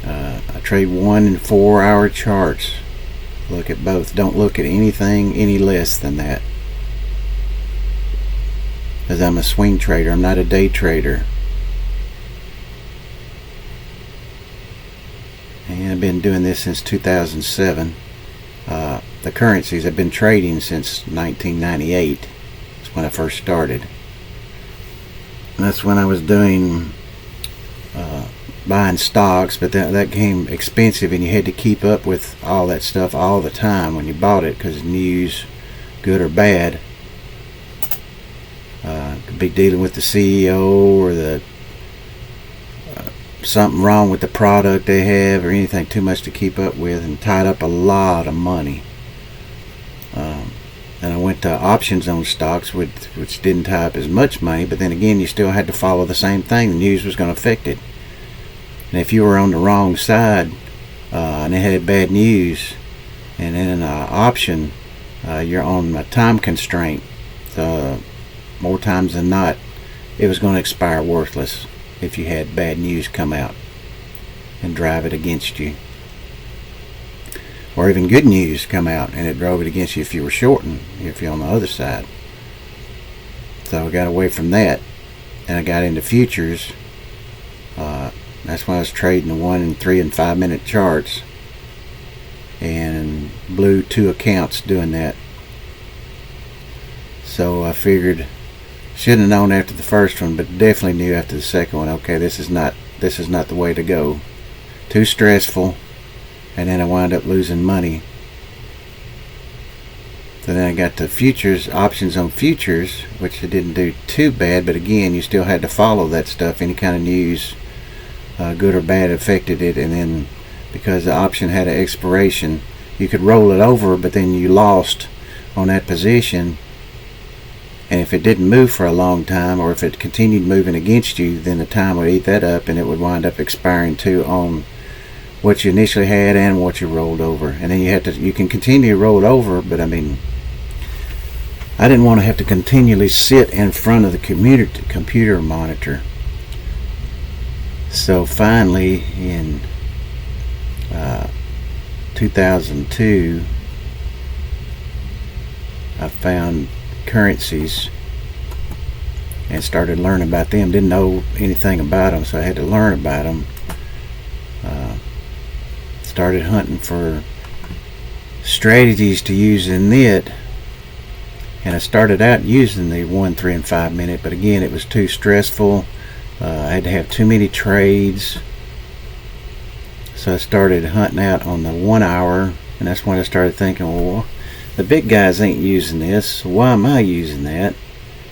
I trade 1 and 4 hour charts. Look at both. Don't look at anything any less than that, because I'm a swing trader. I'm not a day trader. And I've been doing this since 2007. The currencies I've been trading since 1998. That's when I first started. And that's when I was doing buying stocks, but that became expensive, and you had to keep up with all that stuff all the time when you bought it, because news, good or bad. Could be dealing with the CEO, or the something wrong with the product they have, or anything too much to keep up with, and tied up a lot of money. And I went to options on stocks, which didn't tie up as much money, but then again, you still had to follow the same thing. The news was going to affect it. And if you were on the wrong side and it had bad news, and in an option, you're on a time constraint, more times than not, it was going to expire worthless if you had bad news come out and drive it against you. Or even good news come out and it drove it against you if you were shorting, if you're on the other side. So I got away from that, and I got into futures. That's when I was trading the 1 and 3 and 5 minute charts, and blew 2 accounts doing that. So I figured, shouldn't have known after the first one, but definitely knew after the second one, okay, this is not the way to go. Too stressful, and then I wound up losing money. So then I got to futures, options on futures, which I didn't do too bad, but again, you still had to follow that stuff. Any kind of news, good or bad, affected it. And then because the option had an expiration, you could roll it over, but then you lost on that position. And if it didn't move for a long time, or if it continued moving against you, then the time would eat that up, and it would wind up expiring too on what you initially had and what you rolled over. And then you can continue to roll it over, but I mean, I didn't want to have to continually sit in front of the computer monitor. So finally, in 2002, I found currencies and started learning about them. Didn't know anything about them, so I had to learn about them. Started hunting for strategies to use in it, and I started out using the 1, 3, and 5 minute, but again, it was too stressful. I had to have too many trades, so I started hunting out on the 1 hour, and that's when I started thinking, well, the big guys ain't using this, so why am I using that?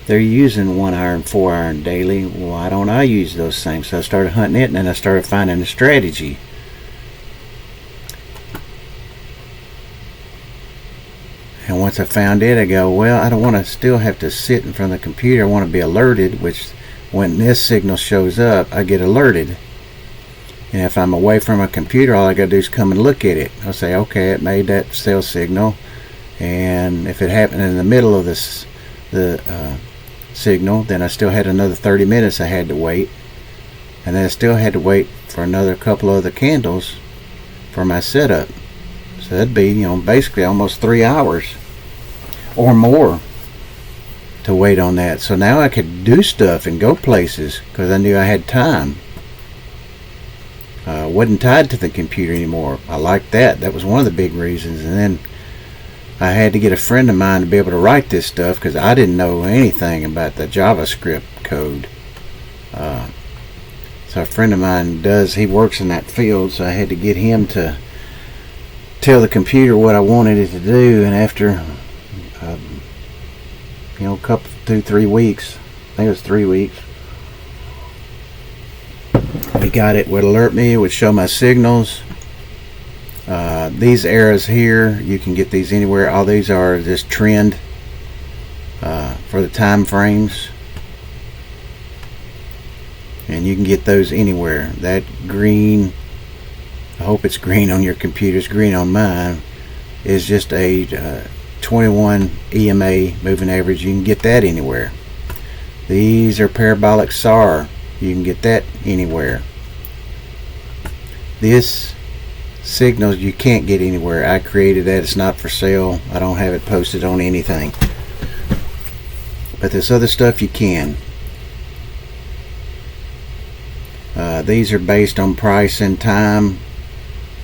They're using 1 hour and 4 hour daily. Why don't I use those same? So I started hunting it, and then I started finding a strategy. And once I found it, I go, well, I don't want to still have to sit in front of the computer. I want to be alerted, which when this signal shows up, I get alerted. And if I'm away from a computer, all I got to do is come and look at it. I'll say, okay, it made that sell signal. And if it happened in the middle of the signal, then I still had another 30 minutes I had to wait. And then I still had to wait for another couple of other candles for my setup. So that'd be, basically almost 3 hours or more to wait on that. So now I could do stuff and go places because I knew I had time. Wasn't tied to the computer anymore. I liked that. That was one of the big reasons. And then I had to get a friend of mine to be able to write this stuff because I didn't know anything about the JavaScript code. So a friend of mine he works in that field, so I had to get him to tell the computer what I wanted it to do. And after a couple, 2-3 weeks, I think it was 3 weeks, we got it. Would alert me, it would show my signals. These arrows here, you can get these anywhere. All these are this trend for the time frames, and you can get those anywhere. That green, I hope it's green on your computer, it's green on mine, is just a 21 EMA moving average. You can get that anywhere. These are parabolic SAR. You can get that anywhere. This signals you can't get anywhere. I created that. It's not for sale. I don't have it posted on anything. But this other stuff you can. These are based on price and time.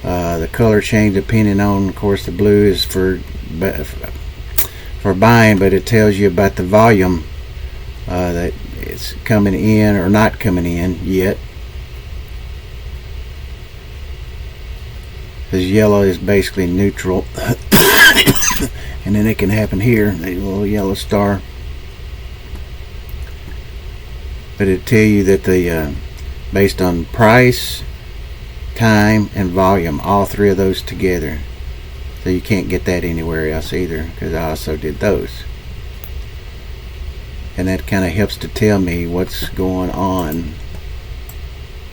The color change depending on, of course, the blue is for buying, but it tells you about the volume that it's coming in or not coming in yet. This yellow is basically neutral. And then it can happen here, a little yellow star. But it'll tell you that the based on price, time, and volume, all three of those together. So you can't get that anywhere else either, because I also did those. And that kind of helps to tell me what's going on,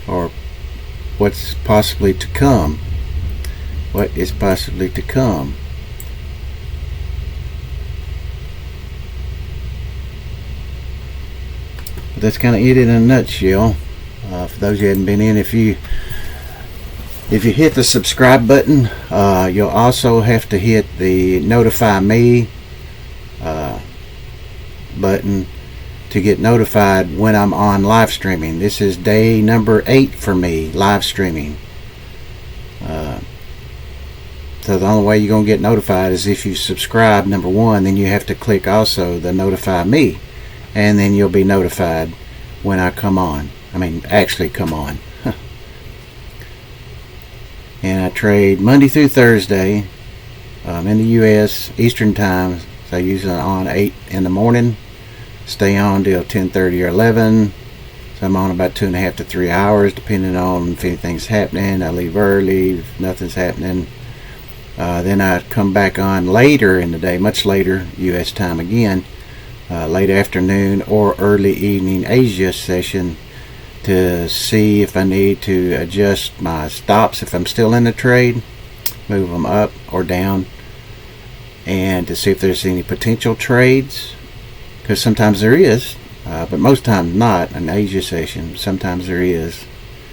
or what's possibly to come. What is possibly to come. But that's kind of it in a nutshell. For those who hadn't been in, if you hit the subscribe button, you'll also have to hit the notify me button, to get notified when I'm on live streaming. This is day number 8 for me, live streaming. So the only way you're going to get notified is if you subscribe, number 1. Then you have to click also the notify me, and then you'll be notified when I come on. I mean, actually come on. And I trade Monday through Thursday in the U.S. Eastern Time. So usually on 8 in the morning, stay on till 10:30 or 11. So I'm on about 2.5 to 3 hours, depending on if anything's happening. I leave early if nothing's happening. Then I come back on later in the day, much later U.S. time again, late afternoon or early evening Asia session, to see if I need to adjust my stops if I'm still in the trade, move them up or down, and to see if there's any potential trades, because sometimes there is, but most times not. An Asia session, sometimes there is.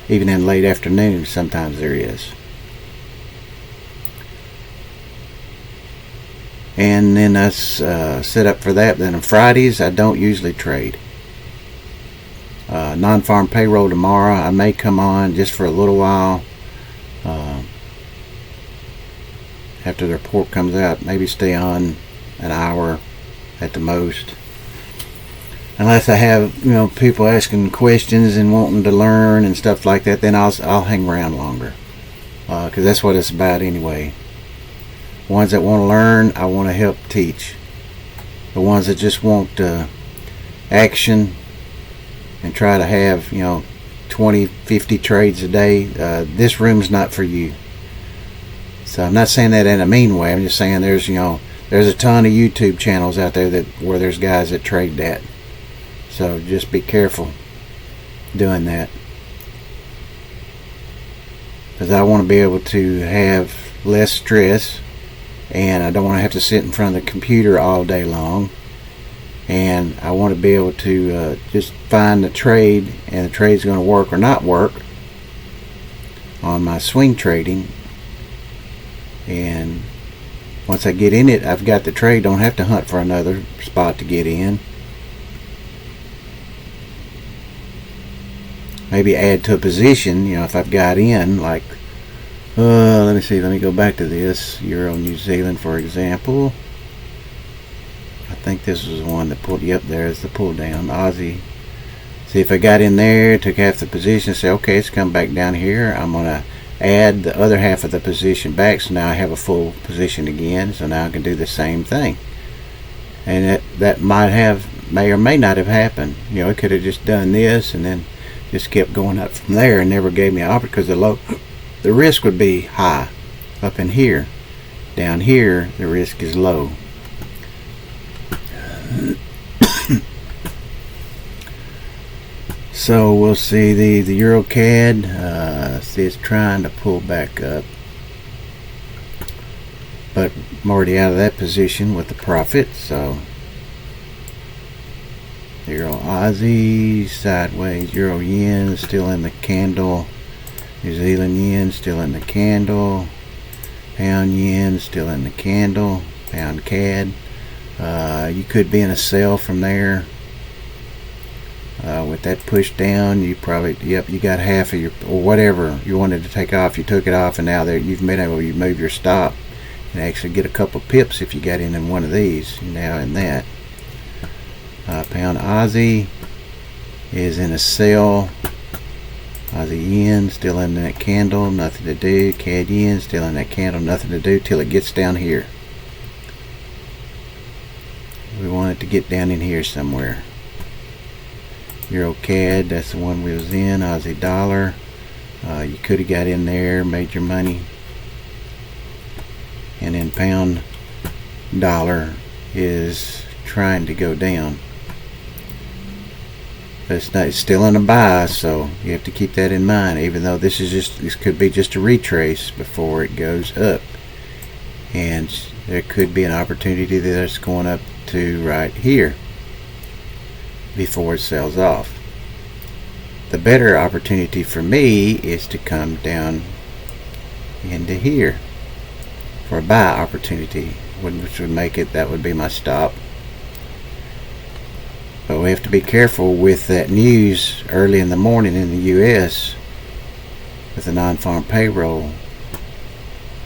Even in late afternoon, sometimes there is. And then that's set up for that. Then on Fridays, I don't usually trade. Non-farm payroll tomorrow. I may come on just for a little while after the report comes out. Maybe stay on an hour at the most, unless I have people asking questions and wanting to learn and stuff like that. Then I'll hang around longer, because that's what it's about anyway. Ones that want to learn, I want to help teach. The ones that just want action and try to have 20, 50 trades a day, this room's not for you. So I'm not saying that in a mean way. I'm just saying there's a ton of YouTube channels out there where there's guys that trade that. So just be careful doing that, because I want to be able to have less stress, and I don't want to have to sit in front of the computer all day long, and I want to be able to just find the trade, and the trade's going to work or not work on my swing trading. And once I get in it, I've got the trade, don't have to hunt for another spot to get in. Maybe add to a position, if I've got in, like let me see, let me go back to this Euro New Zealand, for example. I think this was the one that pulled, yep, there's the pull down. Aussie, see, if I got in there, took half the position, say okay, it's come back down here, I'm gonna add the other half of the position back, so now I have a full position again. So now I can do the same thing, and that may or may not have happened. It could have just done this and then just kept going up from there and never gave me an opportunity, because the risk would be high up in here. Down here the risk is low. So we'll see the Euro CAD. See, it's trying to pull back up, but I'm already out of that position with the profit. So Euro Aussie sideways, Euro Yen still in the candle, New Zealand Yen still in the candle, Pound Yen still in the candle, Pound CAD. You could be in a sell from there. With that push down, you probably, yep, you got half of your, or whatever you wanted to take off, you took it off, and now you've been able to move your stop and actually get a couple pips if you got in one of these. Now in that. Pound Aussie is in a sell. Aussie Yen still in that candle, nothing to do. CAD Yen still in that candle, nothing to do till it gets down here. We want it to get down in here somewhere. Euro CAD, that's the one we was in. Aussie dollar, you could have got in there, made your money. And then pound dollar is trying to go down, but it's still in a buy, so you have to keep that in mind. Even though this could be just a retrace before it goes up, and there could be an opportunity that's going up to right here before it sells off. The better opportunity for me is to come down into here for a buy opportunity, which would make it, that would be my stop. But we have to be careful with that news early in the morning in the U.S. with the non-farm payroll.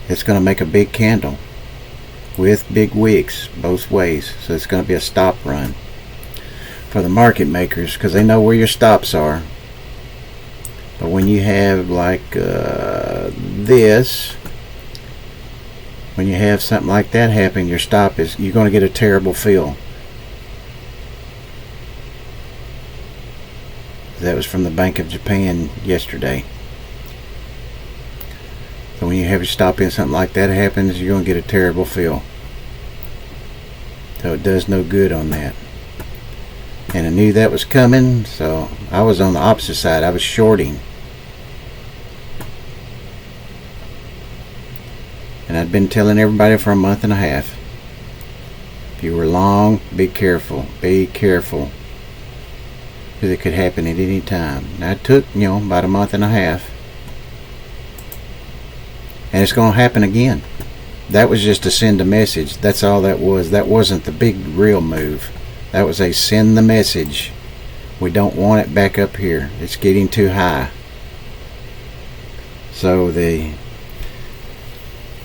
It's going to make a big candle with big wicks both ways. So it's going to be a stop run for the market makers because they know where your stops are. But when you have like this, when you have something like that happen, your stop is, you're going to get a terrible fill. That was from the Bank of Japan yesterday. So when you have your stop in something like that happens, you're going to get a terrible fill. So it does no good on that. And I knew that was coming, so I was on the opposite side. I was shorting. And I'd been telling everybody for a month and a half. If you were long, be careful. Be careful. Because it could happen at any time. Now it took, about a month and a half. And it's going to happen again. That was just to send a message. That's all that was. That wasn't the big real move. That was a send the message. We don't want it back up here. It's getting too high. So the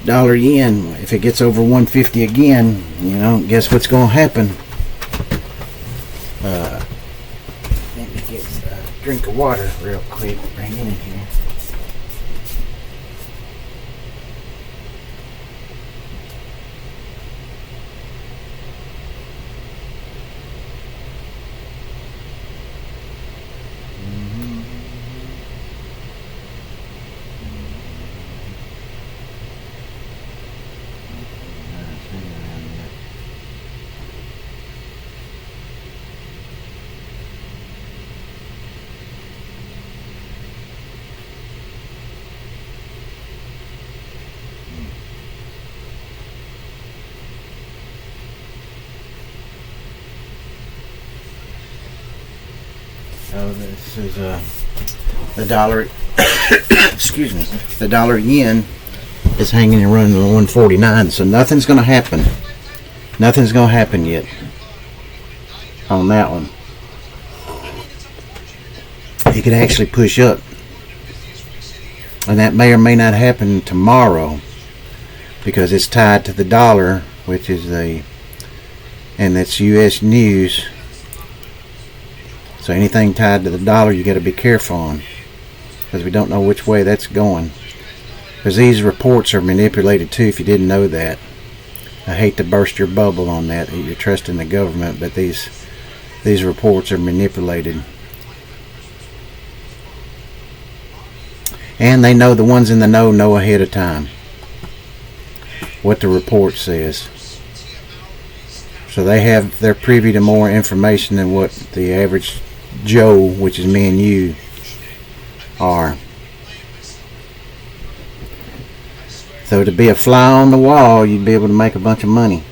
dollar yen, if it gets over 150 again, guess what's going to happen? Let me get a drink of water real quick. Bring it in here. So this is the dollar. Excuse me. The dollar yen is hanging and running on 149. So nothing's going to happen. Nothing's going to happen yet on that one. It could actually push up, and that may or may not happen tomorrow because it's tied to the dollar, which is and that's U.S. news. So anything tied to the dollar, you got to be careful on, because we don't know which way that's going. Because these reports are manipulated too, if you didn't know that. I hate to burst your bubble on that you're trusting the government, but these reports are manipulated. And they know, the ones in the know ahead of time what the report says. So they're privy to more information than what the average Joe, which is me and you, are. So to be a fly on the wall, you'd be able to make a bunch of money.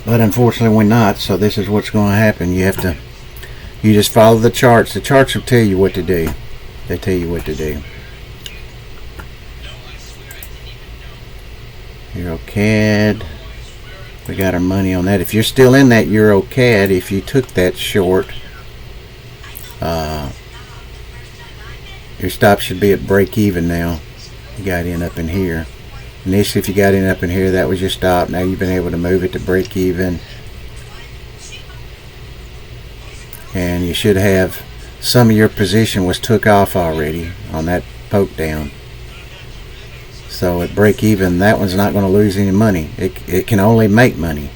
But unfortunately we're not, so this is what's going to happen. You just follow the charts. The charts will tell you what to do. They tell you what to do. EuroCAD. We got our money on that. If you're still in that EuroCAD, if you took that short, your stop should be at break even now. You got in up in here. Initially, if you got in up in here, that was your stop. Now you've been able to move it to break even. And you should have, some of your position was took off already on that poke down. So at break even, that one's not going to lose any money. It can only make money.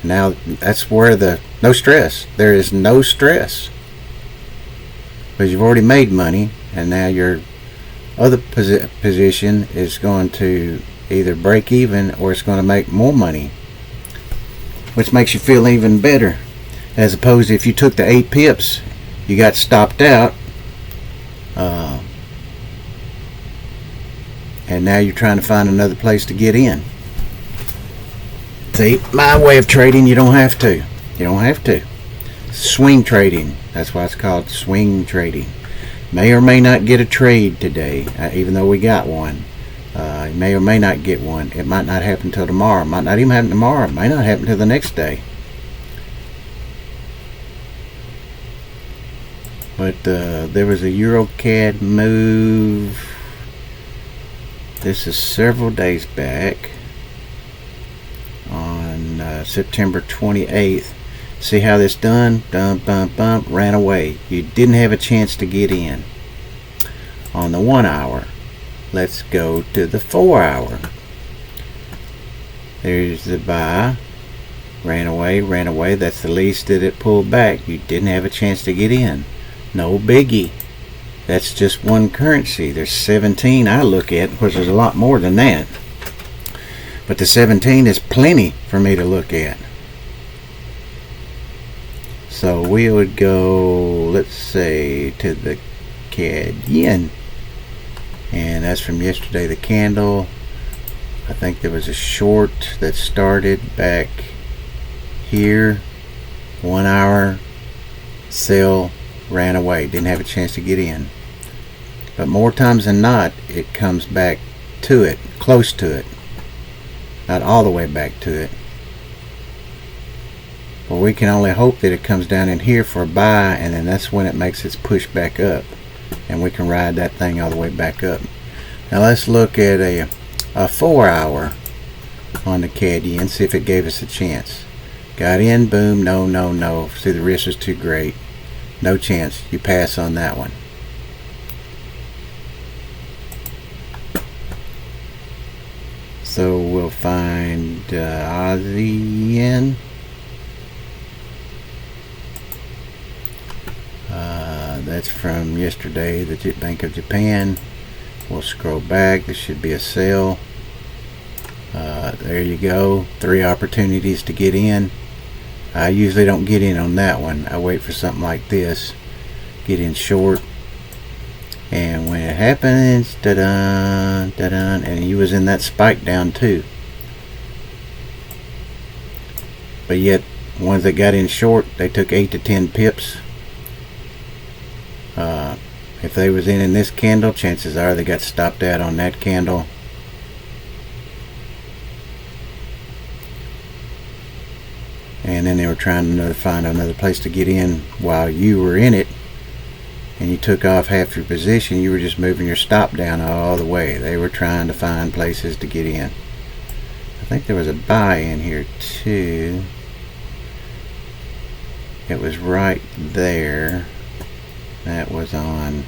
Now that's where no stress. There is no stress, because you've already made money, and now your other position is going to either break even or it's going to make more money, which makes you feel even better. As opposed to if you took the 8 pips, you got stopped out, and now you're trying to find another place to get in. See, my way of trading, you don't have to. You don't have to. Swing trading. That's why it's called swing trading. May or may not get a trade today, even though we got one. You may or may not get one. It might not happen till tomorrow. It might not even happen tomorrow. It might not happen till the next day. But there was a EuroCAD move. This is several days back on September 28th. See how this done? Bump, bump, bump, ran away. You didn't have a chance to get in on the 1 hour. Let's go to the 4 hour. There's the buy. Ran away, ran away. That's the least that it pulled back. You didn't have a chance to get in. No biggie. That's just one currency. There's 17 I look at, which is a lot more than that. But the 17 is plenty for me to look at. So we would go, let's say, to the CAD yen. And that's from yesterday, the candle. I think there was a short that started back here. 1 hour, sell, ran away. Didn't have a chance to get in. But more times than not, it comes back to it, close to it. Not all the way back to it. But we can only hope that it comes down in here for a buy, and then that's when it makes its push back up. And we can ride that thing all the way back up. Now let's look at a 4 hour on the CAD yen, see if it gave us a chance. Got in, boom, no, no, no. See, the risk is too great. No chance. You pass on that one. So we'll find Aussie yen. That's from yesterday, the Bank of Japan. We'll scroll back. This should be a sale. There you go. 3 opportunities to get in. I usually don't get in on that one. I wait for something like this. Get in short. And when it happens, da-dun, da-dun, and you was in that spike down too. But yet, ones that got in short, they took 8 to 10 pips. If they was in this candle, chances are they got stopped out on that candle. And then they were trying to find another place to get in while you were in it. And you took off half your position. You were just moving your stop down all the way. They were trying to find places to get in. I think there was a buy in here too. It was right there. That was on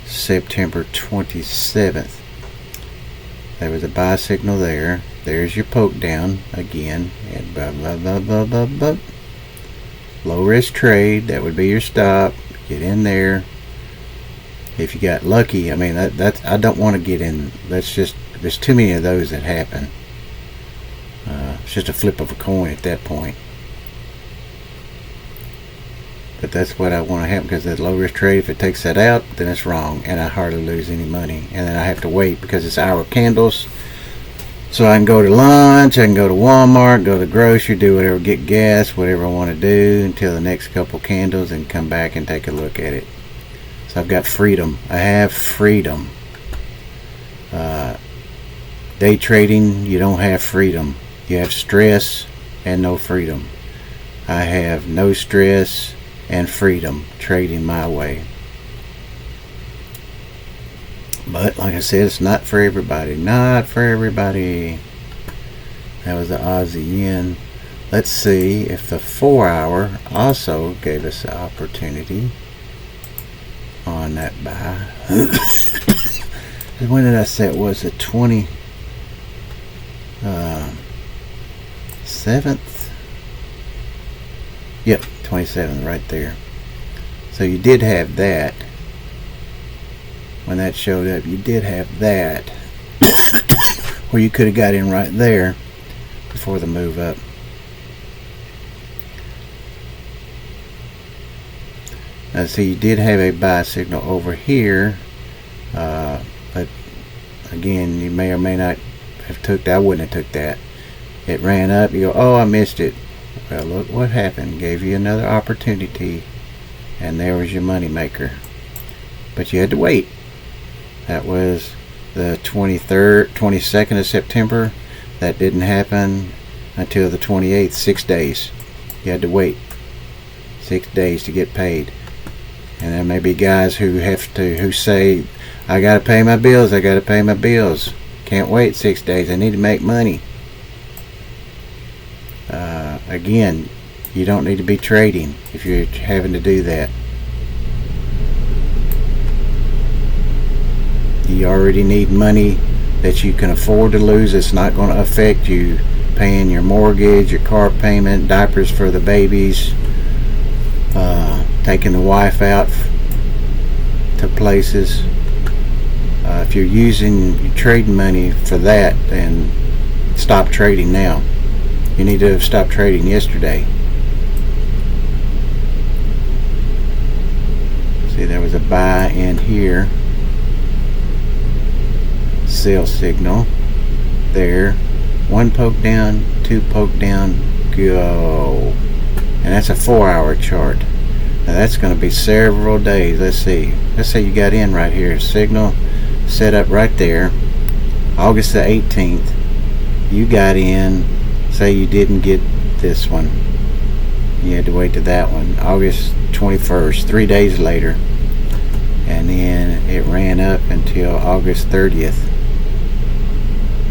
September 27th. There was a buy signal there. There's your poke down again. And blah, blah, blah, blah, blah, blah. Low risk trade. That would be your stop. Get in there. If you got lucky, I mean, that's I don't want to get in. That's just, there's too many of those that happen. It's just a flip of a coin at that point. But that's what I want to happen, because that low risk trade, if it takes that out, then it's wrong, and I hardly lose any money. And then I have to wait because it's hour candles. So I can go to lunch, I can go to Walmart, go to the grocery, do whatever, get gas, whatever I want to do until the next couple candles, and come back and take a look at it. So I've got freedom. I have freedom. Day trading, you don't have freedom. You have stress and no freedom. I have no stress and freedom trading my way. But like I said, it's not for everybody. Not for everybody. That was the Aussie yen. Let's see if the 4 hour also gave us the opportunity on that buy. When did I say it was? The 27th? Yep, 27th right there. So you did have that. When that showed up, you did have that. Where you could have got in right there before the move up. Now see, you did have a buy signal over here, but again, you may or may not have took that. I wouldn't have took that. It ran up, you go, oh, I missed it. Well, look what happened. Gave you another opportunity, and there was your money maker. But you had to wait. That was the 23rd, 22nd of September. That didn't happen until the 28th. 6 days. You had to wait 6 days to get paid. And there may be guys who say, I gotta pay my bills, I gotta pay my bills. Can't wait 6 days, I need to make money. Again, you don't need to be trading if you're having to do that. You already need money that you can afford to lose. It's not going to affect you paying your mortgage, your car payment, diapers for the babies, taking the wife out to places. If you're using your trading money for that, then stop trading now. You need to have stopped trading yesterday. See, there was a buy in here. Sell signal. There. One poke down, two poke down, go. And that's a 4-hour chart. Now that's going to be several days. Let's see. Let's say you got in right here. Signal set up right there. August the 18th. You got in. Say you didn't get this one. You had to wait to that one. August 21st, 3 days later. And then it ran up until August 30th.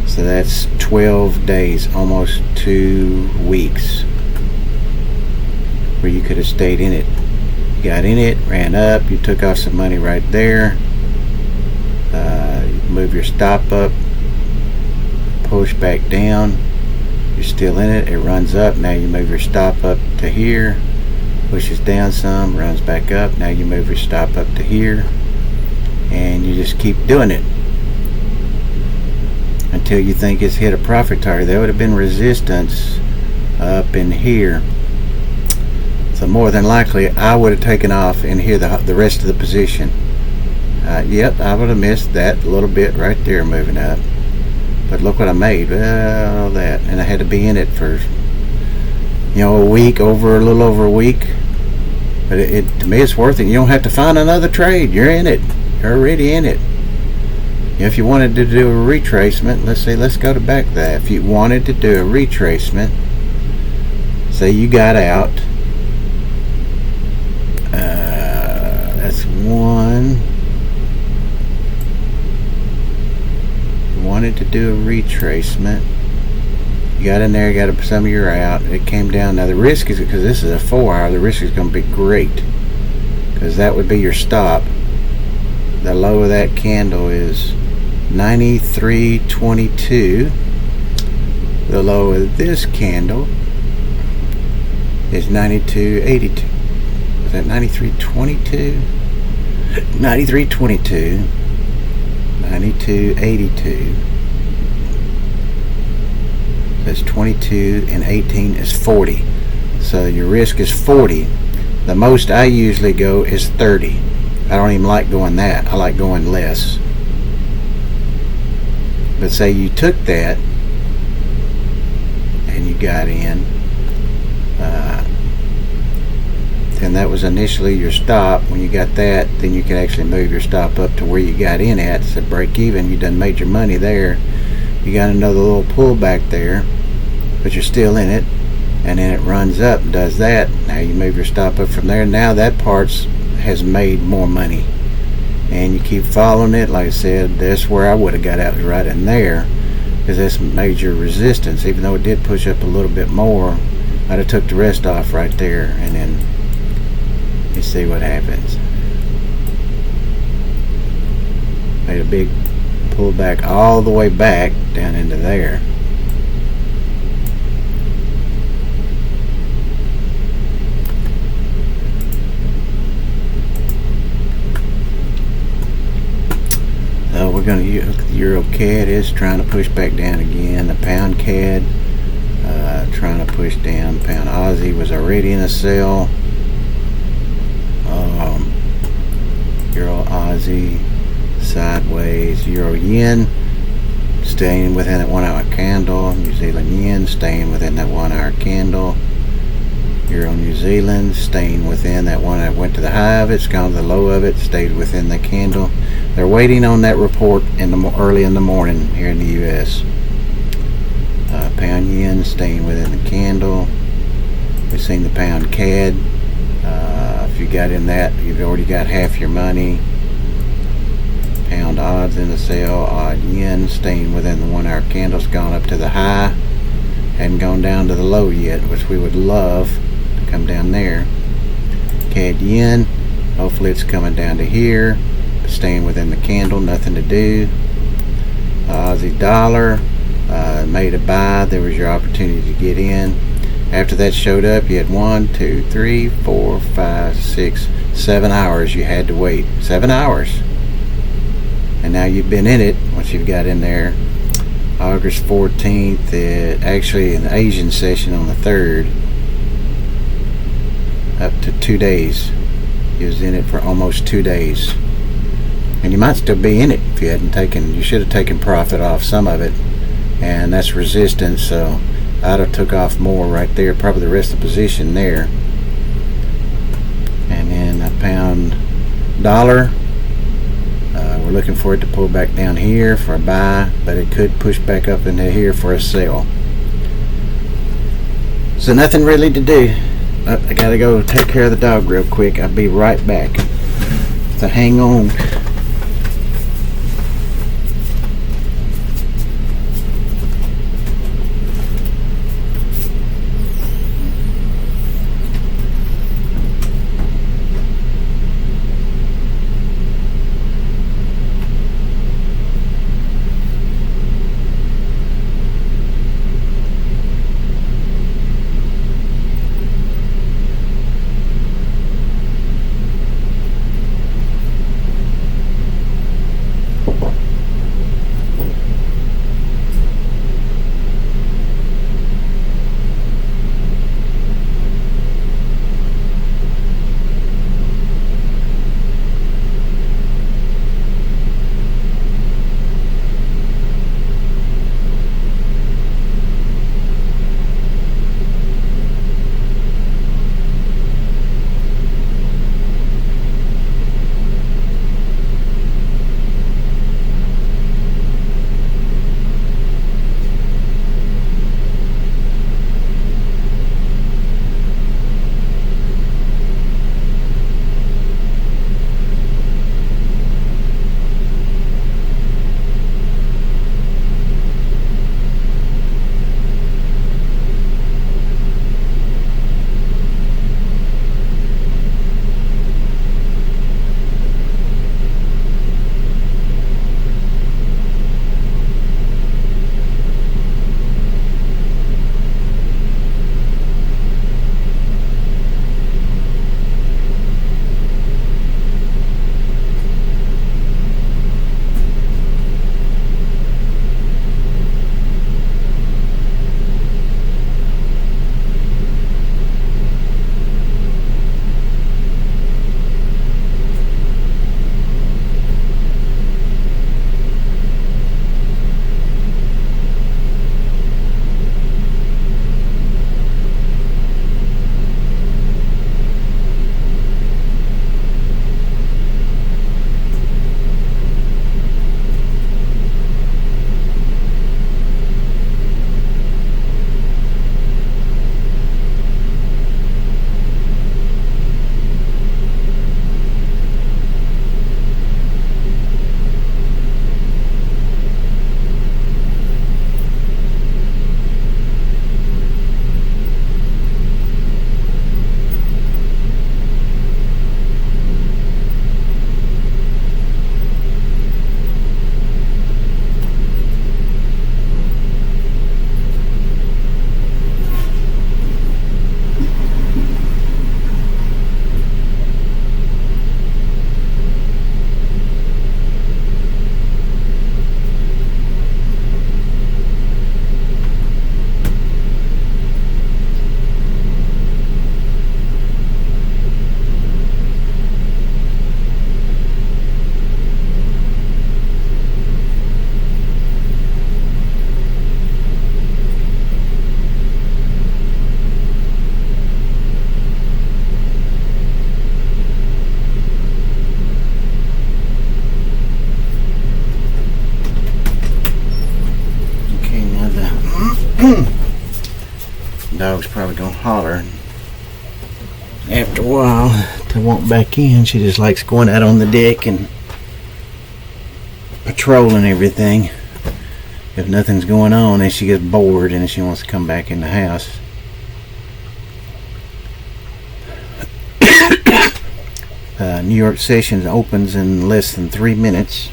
So that's 12 days, almost 2 weeks, where you could have stayed in it. You got in it, ran up, you took off some money right there. You move your stop up, push back down. You're still in it, it runs up. Now you move your stop up to here, pushes down some, runs back up. Now you move your stop up to here, and you just keep doing it until you think it's hit a profit target. There would have been resistance up in here. So more than likely, I would have taken off in here the rest of the position. Yep, I would have missed that little bit right there moving up. But look what I made. Well, that. And I had to be in it for, a week, a little over a week. But to me, it's worth it. You don't have to find another trade. You're in it. You're already in it. If you wanted to do a retracement, let's go back to that. If you wanted to do a retracement, say you got out, that's one. You wanted to do a retracement, you got in there, got some of your out, it came down. Now the risk is, because this is a 4-hour, the risk is going to be great, because that would be your stop. The low of that candle is 93.22. The low of this candle is 92.82. Is that 93.22? 93.22. 92.82. That's 22, and 18 is 40. So your risk is 40. The most I usually go is 30. I don't even like going that. I like going less. But say you took that and you got in, then that was initially your stop. When you got that, then you can actually move your stop up to where you got in at. So break even, you done made your money there. You got another little pullback there, but you're still in it, and then it runs up and does that. Now you move your stop up from there. Now that part's has made more money, and you keep following it. Like I said, that's where I would have got out, right in there, because that's major resistance. Even though it did push up a little bit more, I'd have took the rest off right there, and then you see what happens. Made a big pullback all the way back down into there. We're going to use the Euro CAD is trying to push back down again. The pound CAD trying to push down. Pound Aussie was already in a sell. Euro Aussie sideways. Euro Yen staying within that 1 hour candle. New Zealand Yen staying within that 1 hour candle. Euro New Zealand staying within that one. I went to the high of it, it's gone to the low of it, stayed within the candle. They're waiting on that report early in the morning here in the US. Pound yen staying within the candle. We've seen the pound CAD. If you got in that, you've already got half your money. Pound odds in the sale. Odd yen staying within the 1 hour candle's gone up to the high. Hadn't gone down to the low yet, which we would love to come down there. CAD yen, hopefully it's coming down to here, staying within the candle, nothing to do. Aussie dollar, made a buy, there was your opportunity to get in. After that showed up, you had 1, 2, 3, 4, 5, 6, 7 hours you had to wait. 7 hours. And now you've been in it once you've got in there. August 14th, actually in the Asian session on the 3rd, up to 2 days. He was in it for almost 2 days. And you might still be in it if you hadn't taken, you should have taken profit off some of it. And that's resistance, so I'd have took off more right there, probably the rest of the position there. And then a pound dollar. We're looking for it to pull back down here for a buy, but it could push back up into here for a sell. So nothing really to do. I gotta go take care of the dog real quick. I'll be right back. So hang on. dog's probably gonna holler after a while to want back in. She just likes going out on the deck and patrolling everything. If nothing's going on, then she gets bored and she wants to come back in the house. New York session opens in less than 3 minutes.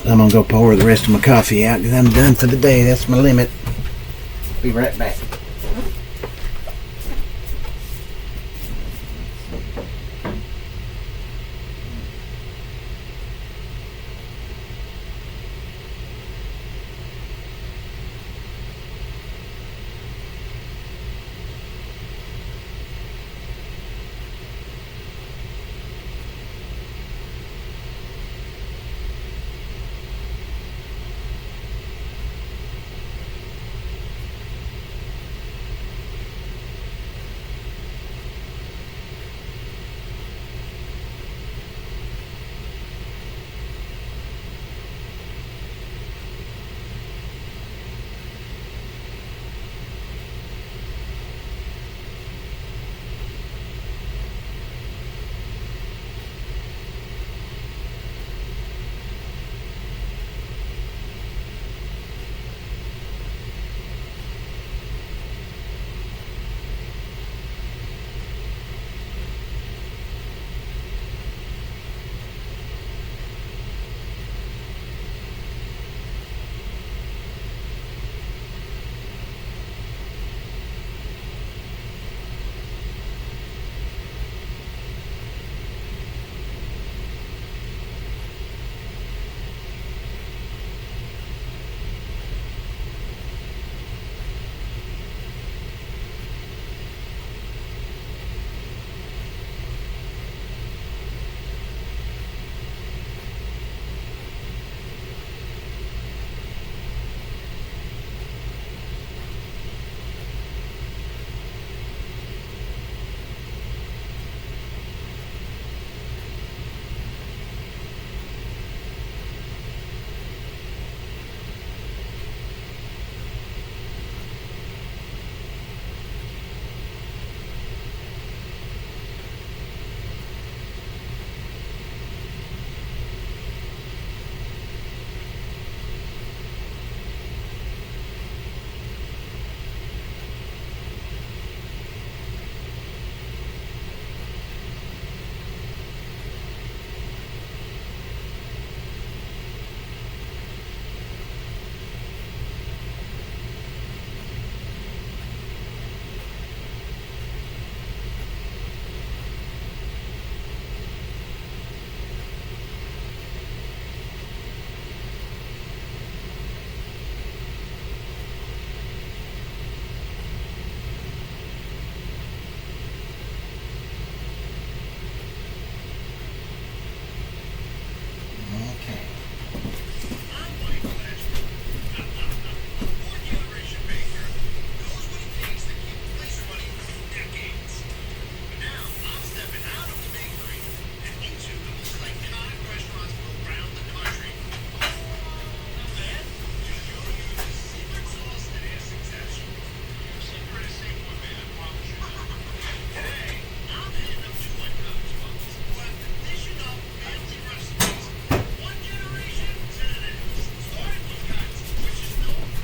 I'm gonna go pour the rest of my coffee out because I'm done for the day. That's my limit. Be right back.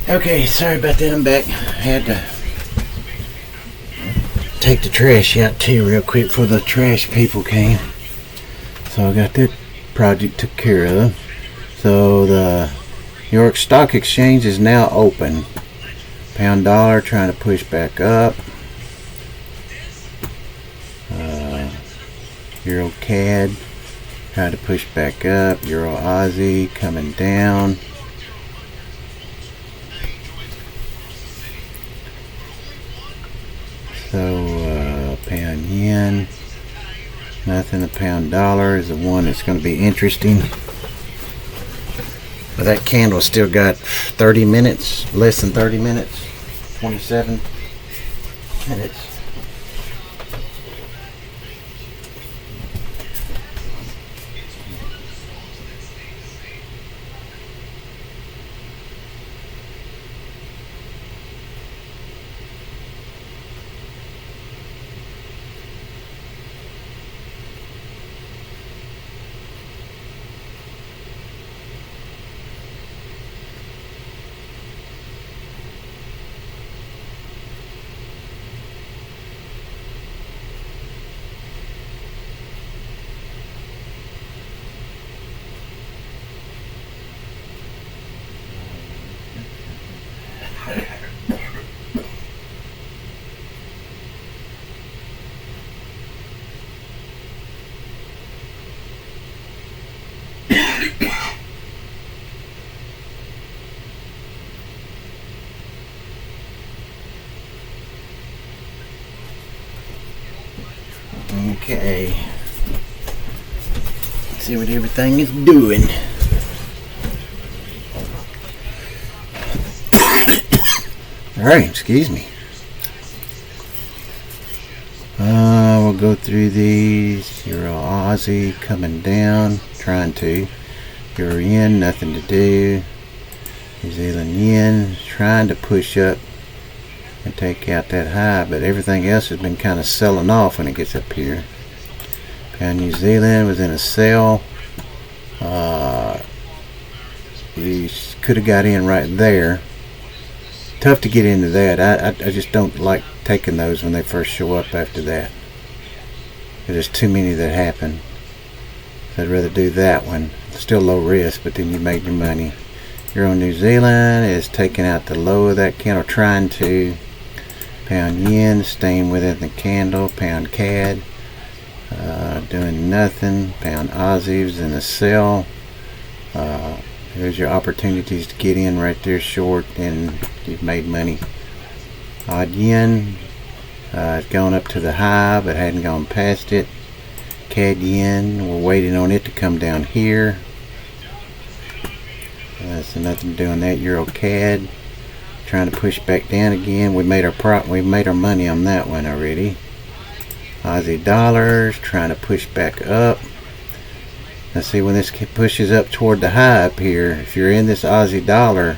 Okay, sorry about that. I'm back. I had to take the trash out too real quick before the trash people came. So I got that project took care of. So the New York Stock Exchange is now open. Pound dollar trying to push back up. Euro CAD trying to push back up. Euro Aussie coming down. So pound yen, nothing. The pound dollar is the one that's going to be interesting. But that candle still got 30 minutes, less than 30 minutes, 27 minutes. Okay. Let's see what everything is doing. Alright, excuse me. We'll go through these. Euro Aussie coming down, trying to. Euro Yen, nothing to do. New Zealand Yen, trying to push up and take out that high, but everything else has been kind of selling off when it gets up here. Pound New Zealand was in a sell. You could have got in right there. Tough to get into that. I just don't like taking those when they first show up after that. There's too many that happen. So I'd rather do that one. Still low risk, but then you make your money. Euro New Zealand is taking out the low of that candle, trying to. Pound Yen staying within the candle. Pound CAD doing nothing. Pound Aussie was in a sell. There's your opportunities to get in right there short, and you've made money. Odd Yen it's gone up to the high but hadn't gone past it. CAD Yen, we're waiting on it to come down here. So nothing doing that. Euro CAD trying to push back down again. We made our money on that one already. Aussie dollars trying to push back up. Let's see, when this pushes up toward the high up here, if you're in this Aussie dollar,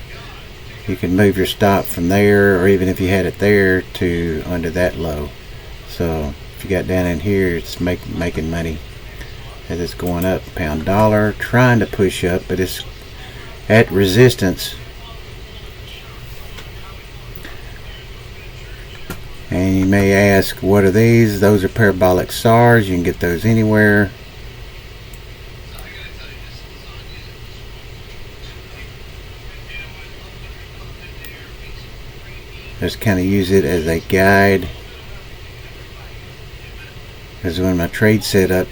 you can move your stop from there, or even if you had it there, to under that low. So if you got down in here, it's making money as it's going up. Pound dollar trying to push up, but it's at resistance. And you may ask, what are these? Those are parabolic SARs. You can get those anywhere. Just kind of use it as a guide, because when my trade setup,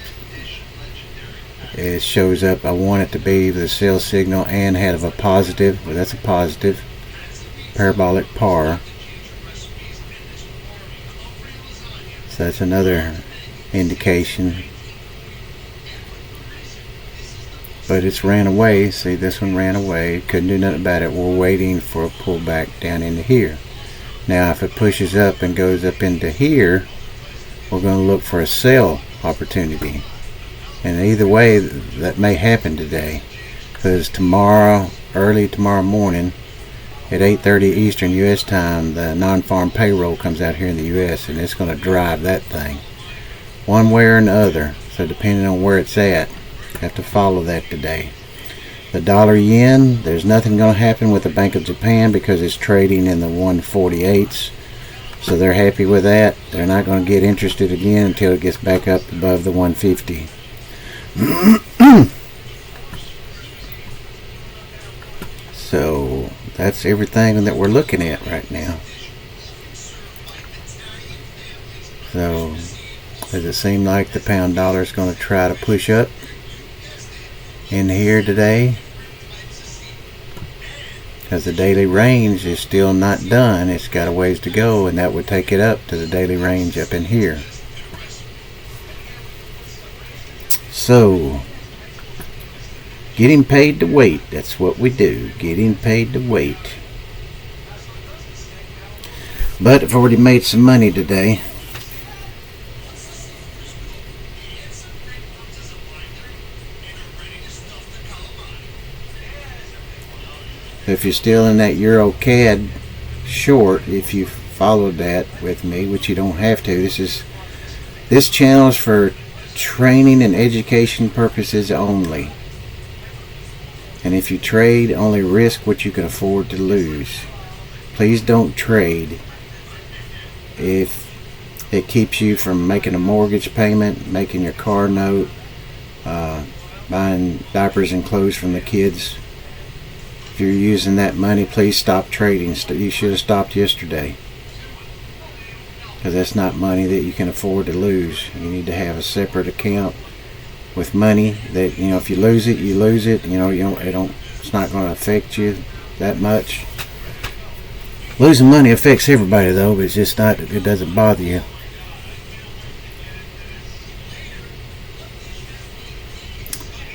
it shows up, I want it to be the sell signal and have a positive. Well, that's a positive parabolic par. So that's another indication. But it's ran away. See, this one ran away. Couldn't do nothing about it. We're waiting for a pullback down into here. Now if it pushes up and goes up into here, we're going to look for a sell opportunity. And either way, that may happen today, because tomorrow, early tomorrow morning at 8:30 Eastern U.S. time, the non-farm payroll comes out here in the U.S. and it's going to drive that thing one way or another. So depending on where it's at, you have to follow that today. The dollar yen, there's nothing going to happen with the Bank of Japan because it's trading in the 148s. So they're happy with that. They're not going to get interested again until it gets back up above the 150. So that's everything that we're looking at right now. So does it seem like the pound dollar is going to try to push up in here today? Because the daily range is still not done. It's got a ways to go, and that would take it up to the daily range up in here. So getting paid to wait, that's what we do. Getting paid to wait. But I've already made some money today. If you're still in that Euro CAD short, if you followed that with me, which you don't have to, this channel is for training and education purposes only. And if you trade, only risk what you can afford to lose. Please don't trade if it keeps you from making a mortgage payment, making your car note, buying diapers and clothes from the kids. If you're using that money, please stop trading. You should have stopped yesterday, because that's not money that you can afford to lose. You need to have a separate account with money that, you know, if you lose it, you lose it. You know, it's not going to affect you that much. Losing money affects everybody though, but it's just not, it doesn't bother you.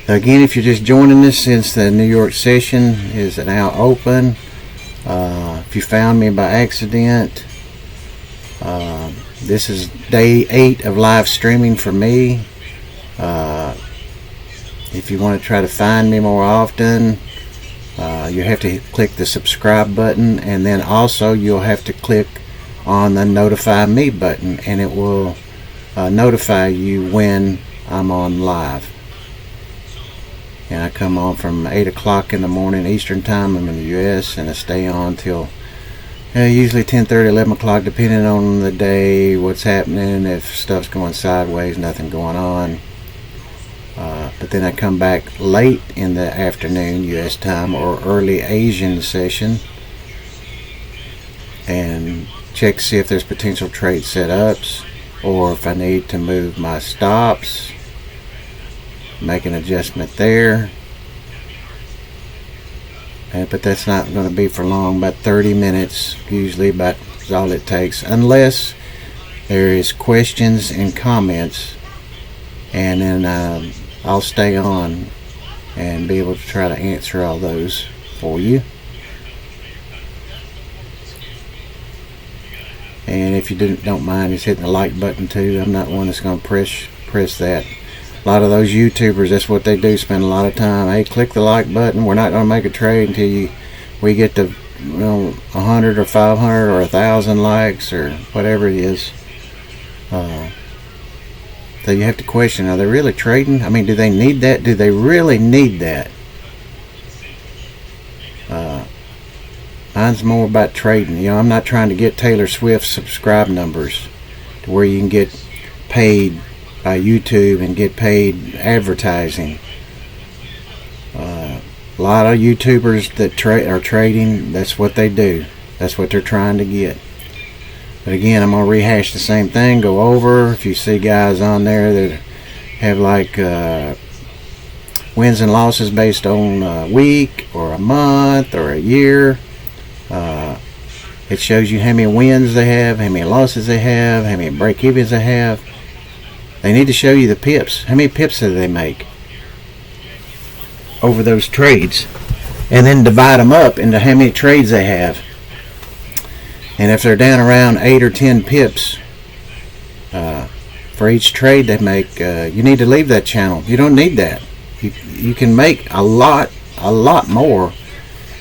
Again, if you're just joining us, since the New York session is now open, if you found me by accident, this is day 8 of live streaming for me. If you want to try to find me more often, you have to click the subscribe button, and then also you'll have to click on the notify me button, and it will notify you when I'm on live. And I come on from 8 o'clock in the morning Eastern time. I'm in the US, and I stay on till usually 10:30, 11 o'clock, depending on the day, what's happening, if stuff's going sideways, nothing going on. But then I come back late in the afternoon US time, or early Asian session, and check to see if there's potential trade setups, or if I need to move my stops, make an adjustment there. But that's not going to be for long, about 30 minutes usually, about is all it takes, unless there is questions and comments, and then I'll stay on and be able to try to answer all those for you. And if you don't mind just hitting the like button too. I'm not one that's going to press that. A lot of those YouTubers, that's what they do, spend a lot of time. Hey, click the like button. We're not going to make a trade until we get to 100 or 500 or 1,000 likes or whatever it is. So you have to question, are they really trading? I mean, do they need that? Do they really need that? Mine's more about trading. I'm not trying to get Taylor Swift's subscribe numbers to where you can get paid by YouTube and get paid advertising. A lot of YouTubers that are trading, that's what they do. That's what they're trying to get. But again, I'm going to rehash the same thing, go over. If you see guys on there that have like wins and losses based on a week or a month or a year, it shows you how many wins they have, how many losses they have, how many break-evens they have. They need to show you the pips. How many pips do they make over those trades? And then divide them up into how many trades they have. And if they're down around 8 or 10 pips for each trade they make, you need to leave that channel. You don't need that. You can make a lot more,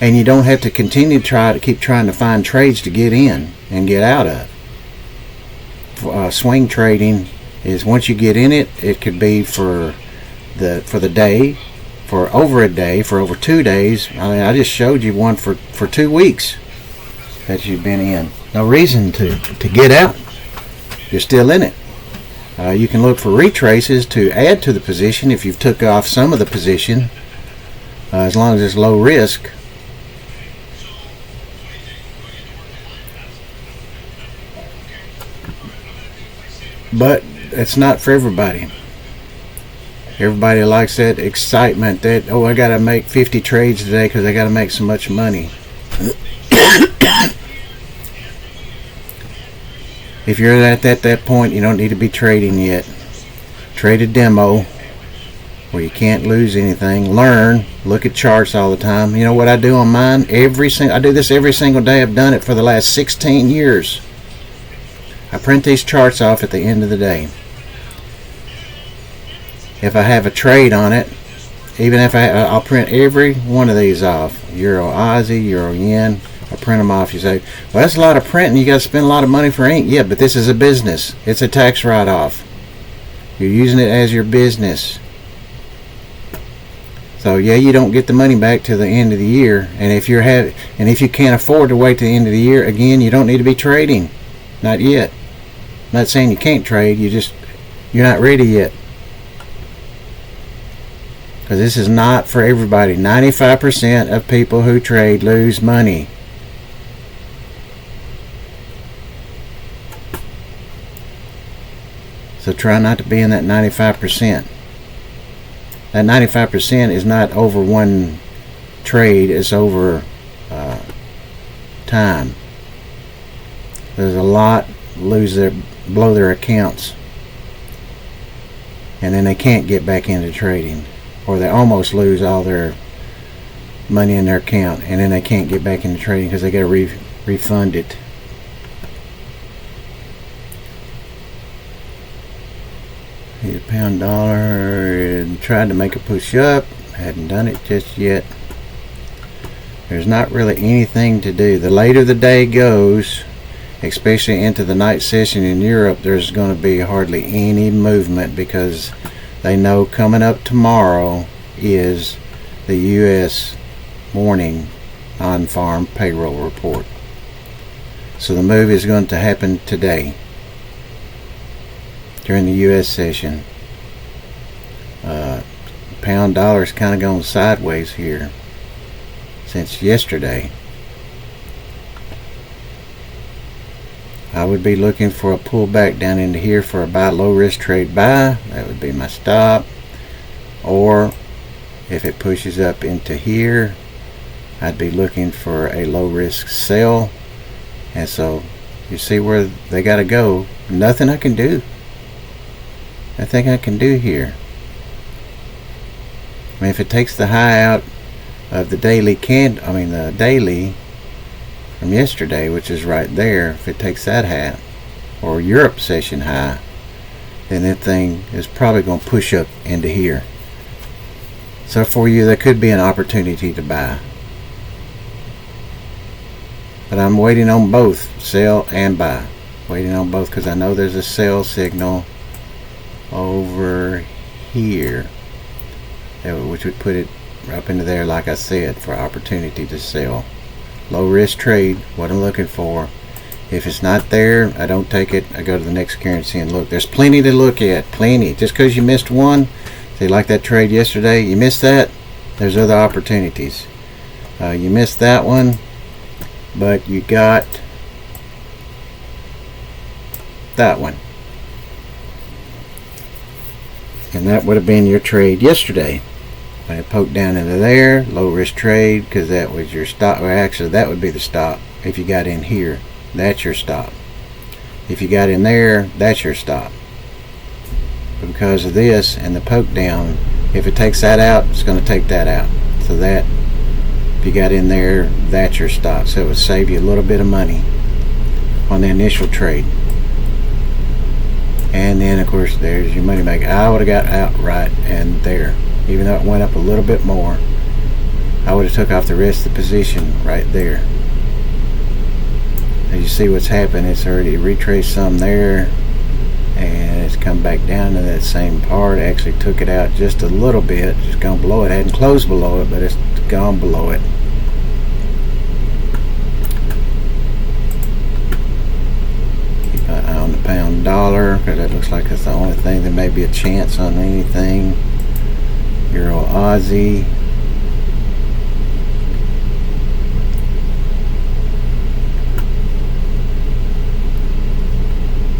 and you don't have to continue to keep trying to find trades to get in and get out of. Swing trading is, once you get in it, it could be for the day, for over a day, for over 2 days. I mean, I just showed you one for 2 weeks that you've been in. No reason to get out. You're still in it. You can look for retraces to add to the position if you've took off some of the position, as long as it's low risk. But it's not for everybody. Everybody likes that excitement, that, oh, I got to make 50 trades today because I got to make so much money. If you're at that point, you don't need to be trading yet. Trade a demo where you can't lose anything. Learn. Look at charts all the time. You know what I do on mine? I do this every single day. I've done it for the last 16 years. I print these charts off at the end of the day. If I have a trade on it, even if I'll print every one of these off. Euro Aussie, Euro Yen. I print them off. You say, well, that's a lot of printing. You got to spend a lot of money for ink. Yeah, but this is a business. It's a tax write-off. You're using it as your business. So yeah, you don't get the money back till the end of the year. And if you can't afford to wait till the end of the year, again, you don't need to be trading. Not yet. I'm not saying you can't trade. You're not ready yet. Because this is not for everybody. 95% of people who trade lose money. So try not to be in that 95%. That 95% is not over one trade, it's over time. There's a lot blow their accounts, and then they can't get back into trading. or they almost lose all their money in their account, and then they can't get back into trading because they got to refund it. The pound dollar tried to make a push up, hadn't done it just yet. There's not really anything to do. The later the day goes, especially into the night session in Europe, there's going to be hardly any movement because they know coming up tomorrow is the U.S. morning non-farm payroll report. So the move is going to happen today during the U.S. session. Pound dollar's kind of gone sideways here since yesterday. I would be looking for a pullback down into here for a buy, low risk trade buy. That would be my stop. Or if it pushes up into here, I'd be looking for a low risk sell. And so you see where they got to go. Nothing I can do. Nothing I can do here. I mean, if it takes the high out of the daily the daily from yesterday, which is right there, if it takes that high, or Europe session high, then that thing is probably going to push up into here. So for you, there could be an opportunity to buy. But I'm waiting on both, sell and buy. Waiting on both because I know there's a sell signal over here, which would put it up into there, like I said, for opportunity to sell. Low risk trade, what I'm looking for. If it's not there, I don't take it. I go to the next currency and look. There's plenty to look at, plenty. Just because you missed one, say like that trade yesterday, you missed that, there's other opportunities. You missed that one, but you got that one. And that would have been your trade yesterday. I poked down into there, low risk trade, because that was your stop. Or actually, that would be the stop. If you got in here, that's your stop. If you got in there, that's your stop. But because of this and the poke down, if it takes that out, it's going to take that out. So that, if you got in there, that's your stop. So it would save you a little bit of money on the initial trade. And then, of course, there's your money maker. I would have got out right and there. Even though it went up a little bit more, I would have took off the rest of the position right there. As you see what's happened, it's already retraced some there, and it's come back down to that same part. Actually took it out just a little bit, just gone below it. Hadn't closed below it, but it's gone below it. Keep an eye on the pound dollar, because it looks like it's the only thing that may be a chance on anything. Euro Aussie.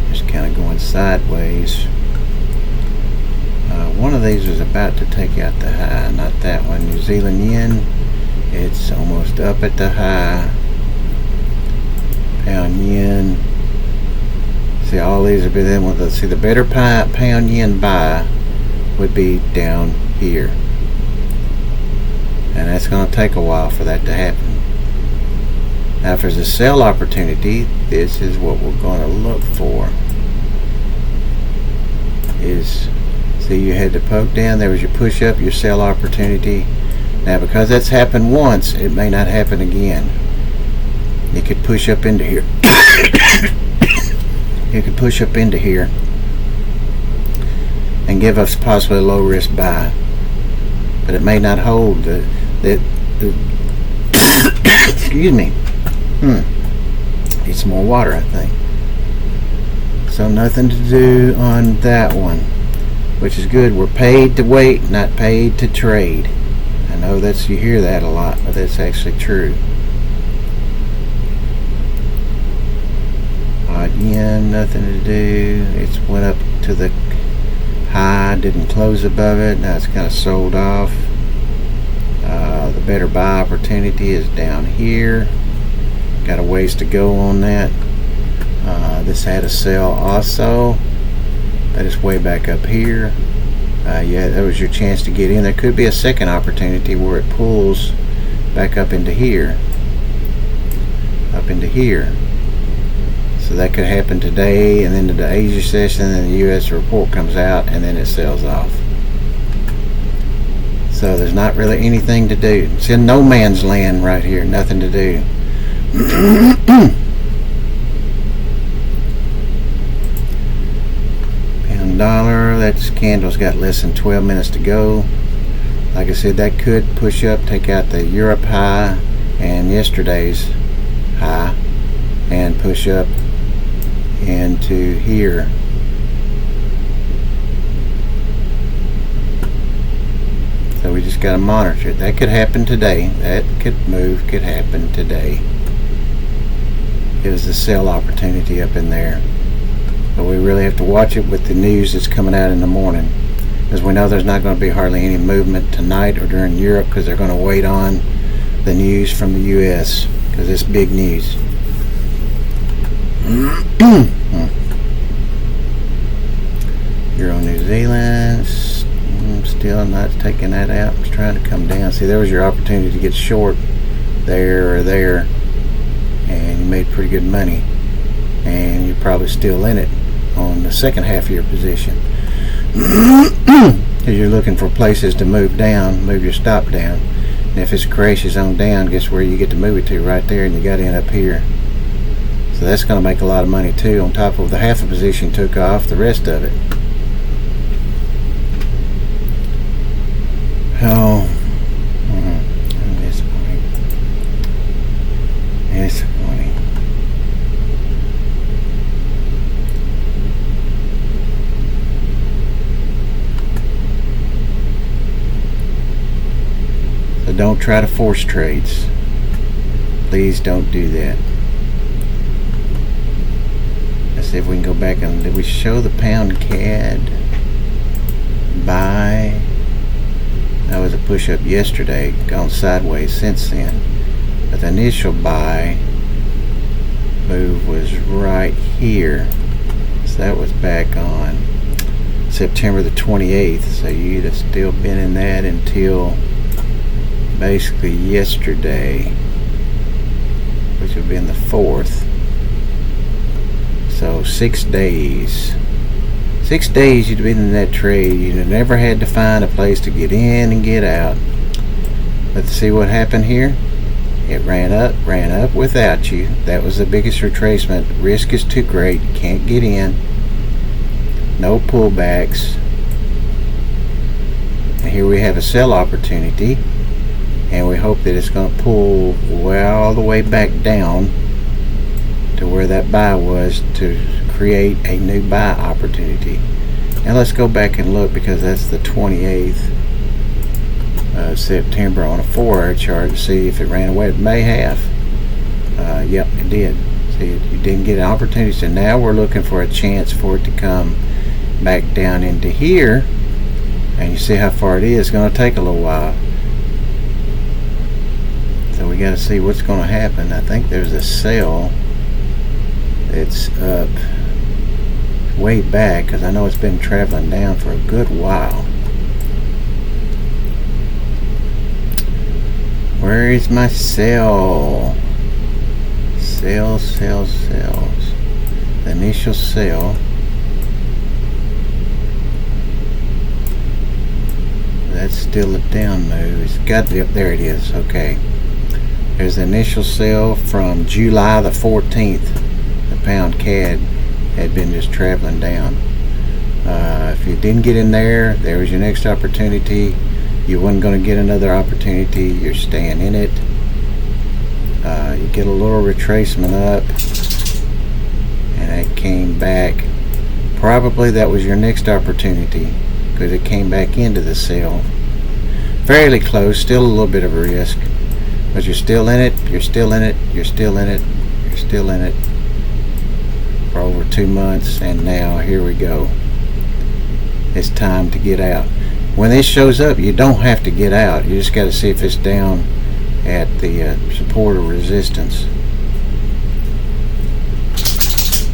Just kind of going sideways. One of these was about to take out the high, not that one. New Zealand yen, it's almost up at the high. Pound yen. See, all these have been with the, see, the better pound yen buy would be down here, and that's going to take a while for that to happen. Now if there's a sell opportunity, this is what we're going to look for. Is, see, you had to poke down, there was your push up, your sell opportunity. Now because that's happened once, it may not happen again. You could push up into here. You could push up into here and give us possibly a low risk buy, but it may not hold. Excuse me. Need some more water, I think. So nothing to do on that one, which is good. We're paid to wait, not paid to trade. I know that's, you hear that a lot, but that's actually true. Odd yen, nothing to do. It's went up to the high, didn't close above it. Now it's kind of sold off. The better buy opportunity is down here. Got a ways to go on that. This had a sell also, but it's way back up here. Yeah, that was your chance to get in. There could be a second opportunity where it pulls back up into here. So that could happen today, and then the Asia session, and then the U.S. report comes out, and then it sells off. So there's not really anything to do. It's in no man's land right here. Nothing to do. Pound dollar. That candle's got less than 12 minutes to go. Like I said, that could push up, take out the Europe high and yesterday's high, and push up into here. So we just got to monitor it. That could happen today. That could happen today. Gives a sell opportunity up in there. But we really have to watch it with the news that's coming out in the morning, because we know there's not going to be hardly any movement tonight or during Europe, because they're going to wait on the news from the U.S. because it's big news. Euro New Zealand, still not taking that out. It's trying to come down. See, there was your opportunity to get short there or there, and you made pretty good money, and you're probably still in it on the second half of your position. Because you're looking for places to move down, move your stop down, and if it crashes on down, guess where you get to move it to? Right there, and you got to end up here. So that's going to make a lot of money too, on top of the half a position took off the rest of it. Oh, disappointing. So don't try to force trades. Please don't do that. Let's see if we can go back and did we show the pound CAD buy? That was a push up yesterday, gone sideways since then. But the initial buy move was right here. So that was back on September the 28th. So you'd have still been in that until basically yesterday, which would have been the 4th. So 6 days. 6 days you'd have been in that trade. You'd have never had to find a place to get in and get out. But see what happened here? It ran up without you. That was the biggest retracement. Risk is too great. Can't get in. No pullbacks. And here we have a sell opportunity. And we hope that it's going to pull well all the way back down to where that buy was to create a new buy opportunity. Now let's go back and look, because that's the 28th of September on a 4-hour chart, to see if it ran away. It may have. Yep, it did. See, you didn't get an opportunity. So now we're looking for a chance for it to come back down into here, and you see how far it is. It's going to take a little while. So we got to see what's going to happen. I think there's a sell that's up way back, because I know it's been traveling down for a good while. Where is my sell? Sells. The initial sell. That's still a down move. It's got to, there it is. Okay. There's the initial sell from July the 14th. The pound CAD had been just traveling down. If you didn't get in there, there was your next opportunity. You wasn't going to get another opportunity. You're staying in it. You get a little retracement up, and it came back. Probably that was your next opportunity, because it came back into the sell. Fairly close, still a little bit of a risk, but you're still in it. You're still in it. You're still in it. You're still in it. For over 2 months, and now here we go. It's time to get out. When this shows up, you don't have to get out. You just got to see if it's down at the support or resistance,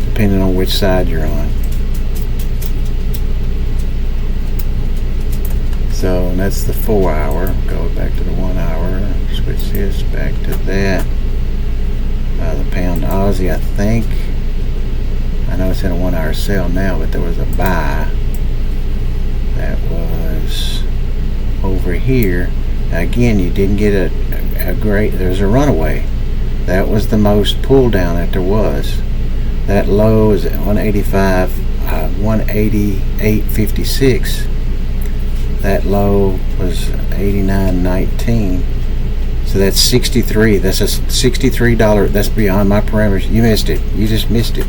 depending on which side you're on. So and that's the 4 hour. Go back to the 1 hour. Switch this back to that. The pound Aussie, I think. I know it's in a 1 hour sell now, but there was a buy that was over here. Now again, you didn't get a great. There's a runaway. That was the most pull down that there was. That low is at 185, 188.56. That low was 89.19. So that's 63. That's a $63. That's beyond my parameters. You missed it. You just missed it.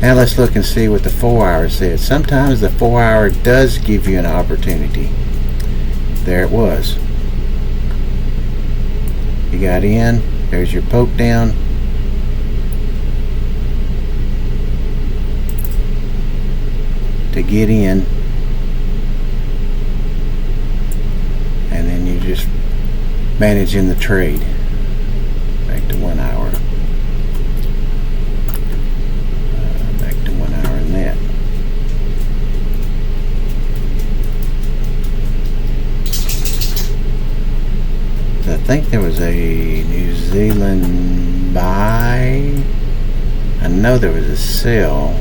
Now let's look and see what the 4 hour said. Sometimes the 4 hour does give you an opportunity. There it was. You got in. There's your poke down. To get in. And then you just managing the trade. Back to 1 hour. Back to 1 hour and that. I think there was a New Zealand buy. I know there was a sell,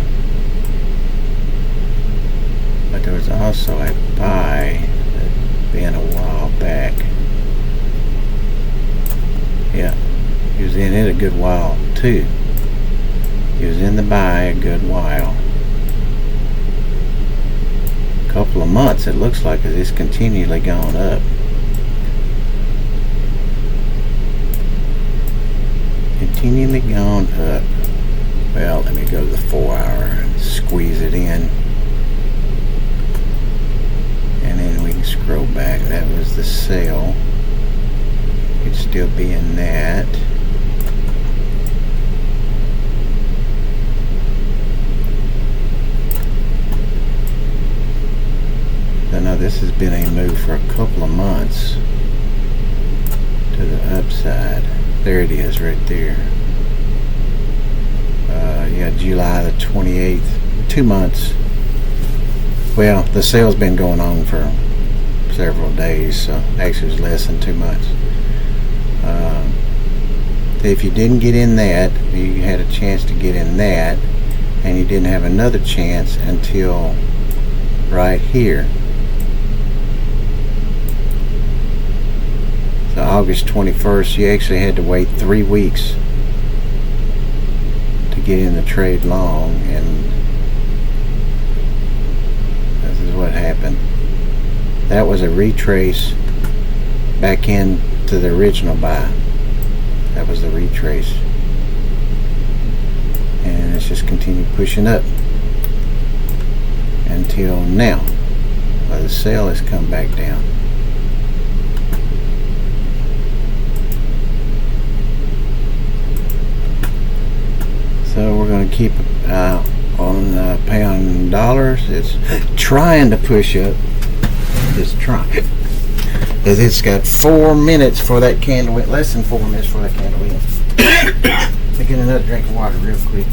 but there was also a buy that been a while back. Yeah, he was in it a good while too. He was in the buy a good while. A couple of months it looks like, because it's continually gone up. Continually gone up. Well, let me go to the 4 hour and squeeze it in. And then we can scroll back. That was the sale. Could still be in that. I know this has been a move for a couple of months to the upside. There it is right there. Yeah, July the 28th. 2 months. Well, the sale's been going on for several days, so actually it's less than 2 months. If you didn't get in that, you had a chance to get in that, and you didn't have another chance until right here. So August 21st, you actually had to wait 3 weeks to get in the trade long, and this is what happened. That was a retrace back into the original buy. That was the retrace, and it's just continued pushing up until now. Well, the sale has come back down. So we're going to keep on pound dollars. It's trying to push up. It's trying. It's got 4 minutes for that candle. Less than 4 minutes for that candle. Let me get another drink of water real quick.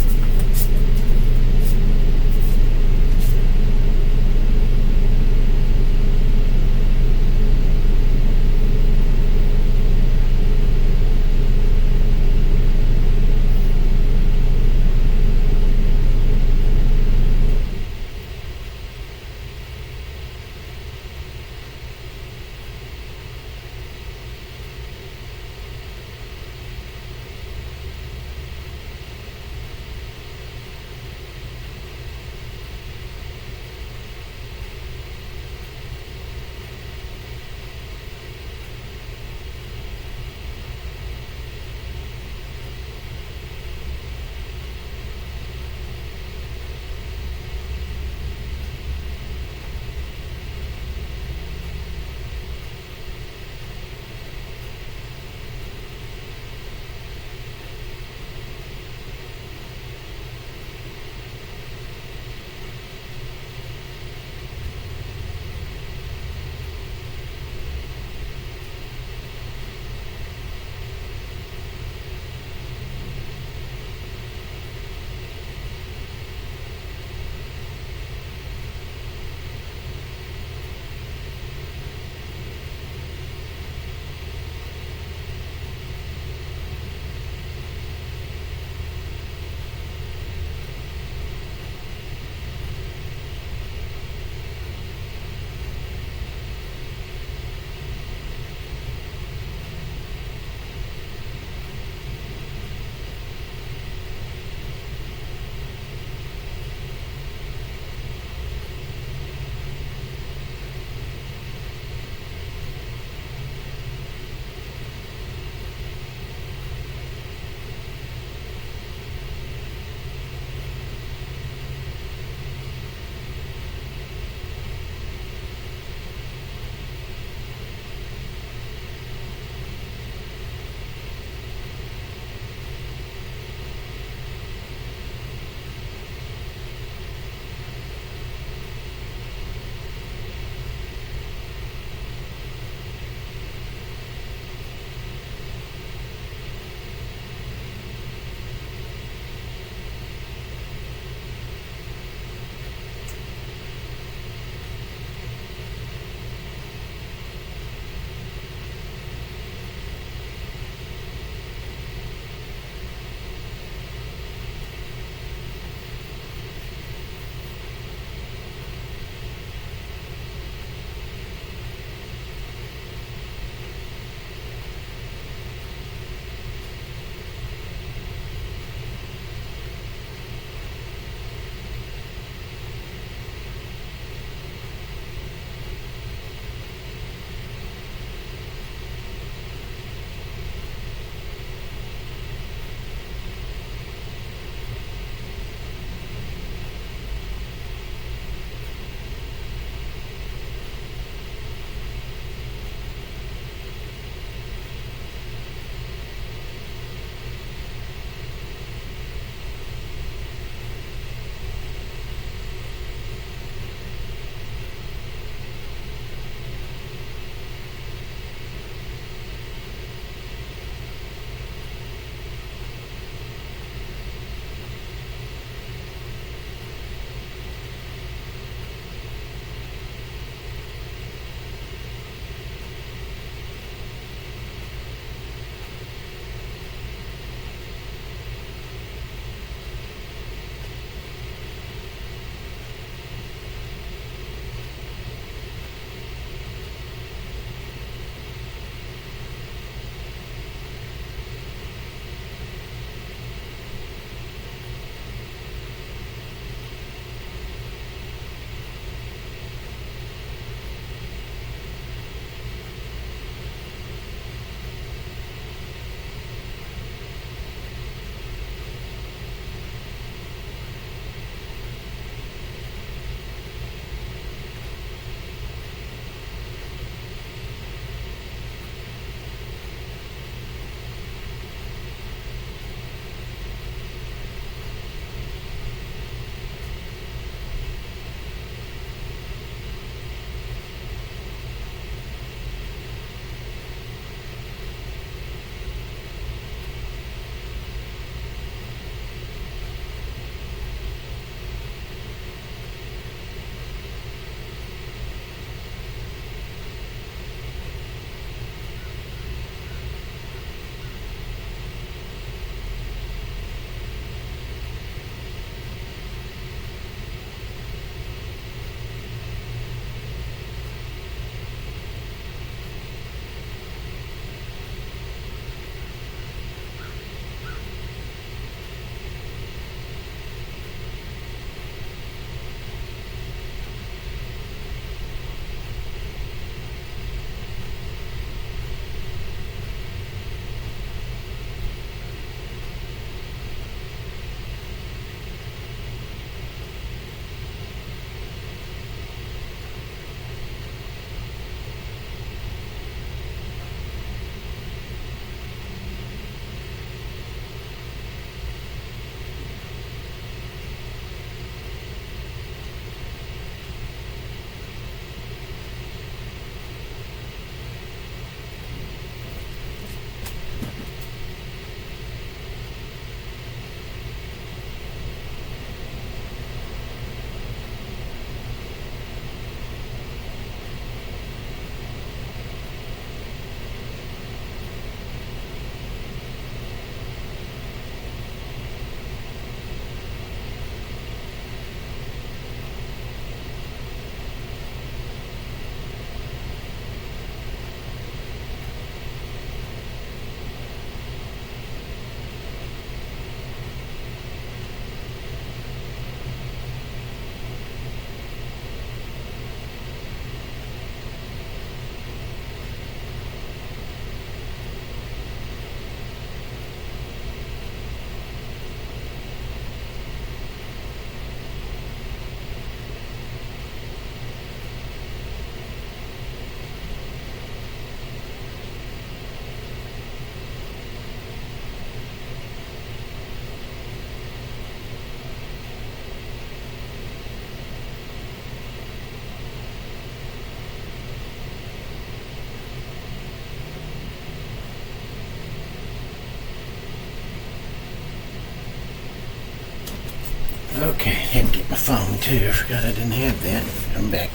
phone too. I forgot I didn't have that. I'm back.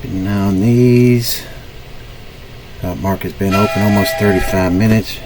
Keeping an eye on these. Market's been open almost 35 minutes.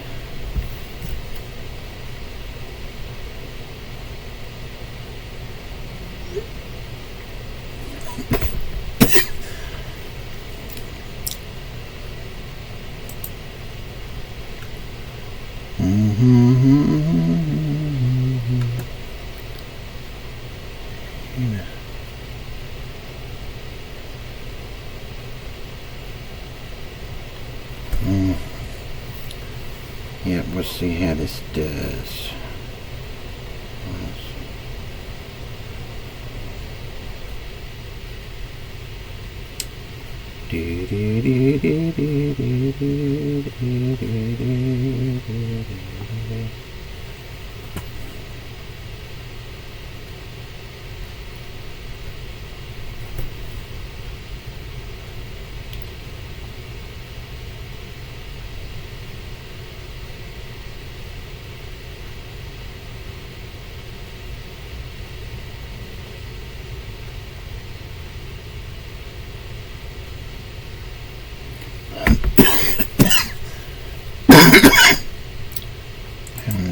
Yep, we'll see how this does.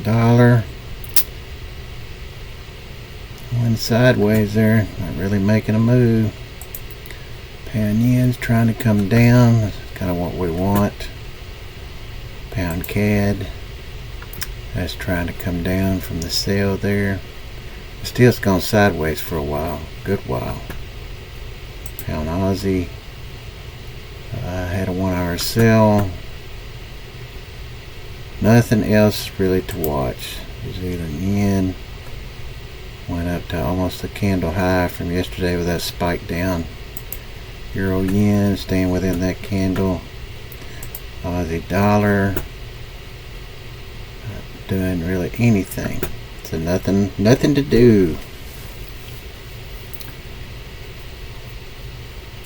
$1 went sideways there, not really making a move. Pound yen's trying to come down. That's kind of what we want. Pound CAD, that's trying to come down from the sell there. Still, it's gone sideways for a while, good while. Pound Aussie, had a 1 hour sell. Nothing else really to watch. New Zealand yen went up to almost the candle high from yesterday with that spike down. Euro yen staying within that candle. Aussie dollar not doing really anything. So nothing to do.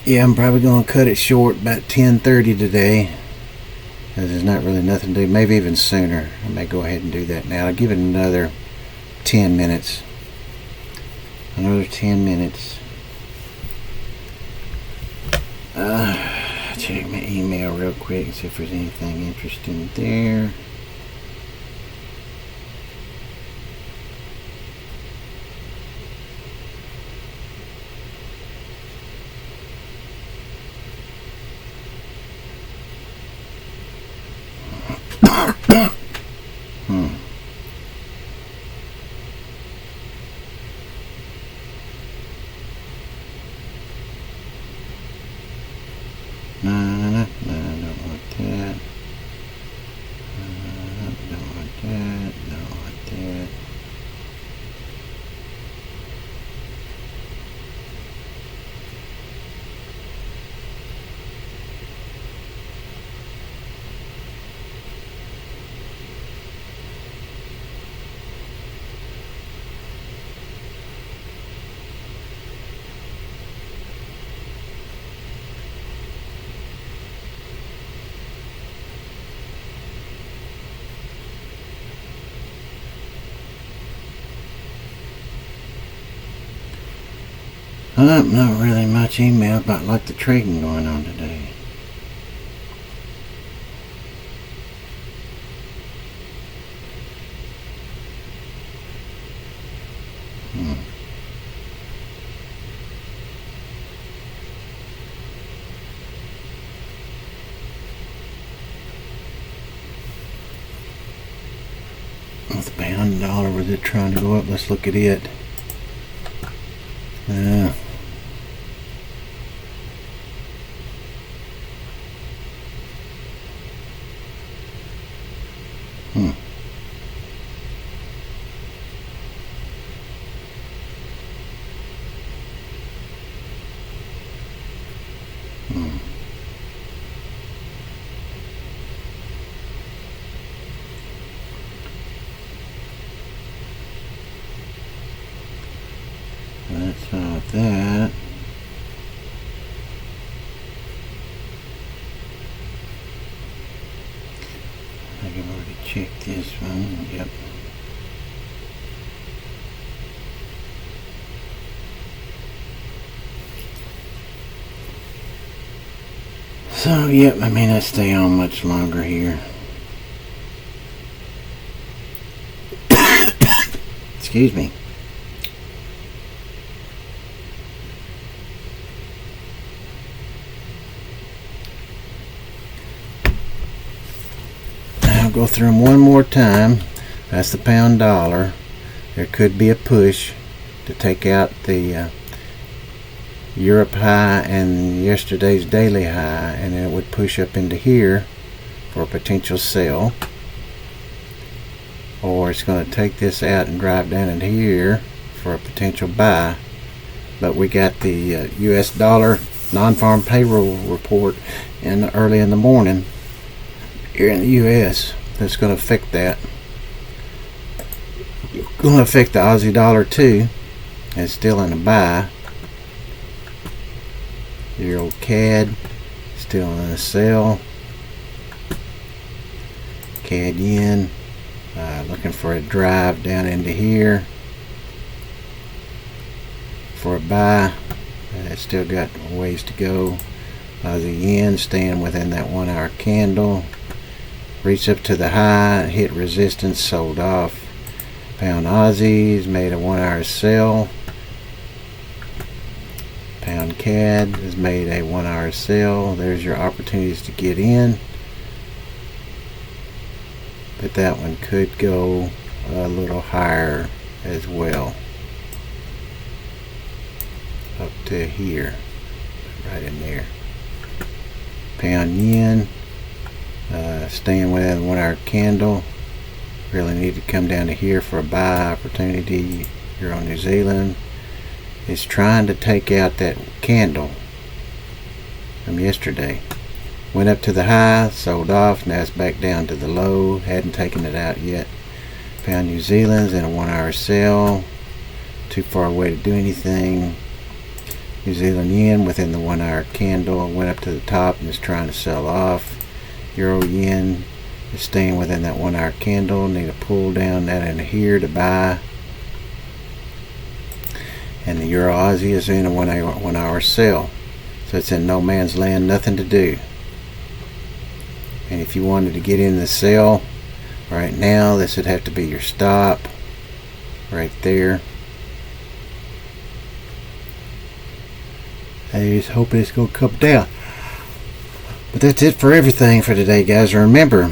Yeah, I'm probably going to cut it short about 10:30 today. There's not really nothing to do. Maybe even sooner. I may go ahead and do that now. I'll give it another 10 minutes. Another 10 minutes. Check my email real quick and see if there's anything interesting there. No, I don't want that. Don't want that. Don't want that. Not really much email about like the trading going on today. With the pound dollar, was it trying to go up? Let's look at it. That's all that. I think I've already checked this one. Yep. So, yep, I may not stay on much longer here. Excuse me. I'll go through them one more time. That's the pound dollar. There could be a push to take out the Europe high and yesterday's daily high, and then it would push up into here for a potential sell. Or it's going to take this out and drive down into here for a potential buy. But we got the US dollar non-farm payroll report early in the morning here in the US. That's going to affect that. Going to affect the Aussie dollar too. It's still in a buy. Euro CAD still in a sell. CAD yen looking for a drive down into here for a buy. It's still got ways to go. Aussie yen staying within that 1 hour candle. Reached up to the high, hit resistance, sold off. Pound Aussies made a 1 hour sell. Pound CAD has made a 1 hour sell. There's your opportunities to get in. But that one could go a little higher as well. Up to here. Right in there. Pound yen. Staying within the 1 hour candle. Really need to come down to here for a buy opportunity. Euro New Zealand. It's trying to take out that candle from yesterday. Went up to the high, sold off, now it's back down to the low. Hadn't taken it out yet. Pound New Zealand's in a 1 hour sell. Too far away to do anything. New Zealand yen within the 1 hour candle. Went up to the top and is trying to sell off. Euro yen is staying within that 1 hour candle. Need a pull down that in here to buy. And the Euro Aussie is in a 1 hour sell. So it's in no man's land, nothing to do. And if you wanted to get in the sell right now, this would have to be your stop right there. I just hope it's going to come down. But that's it for everything for today, guys. Remember,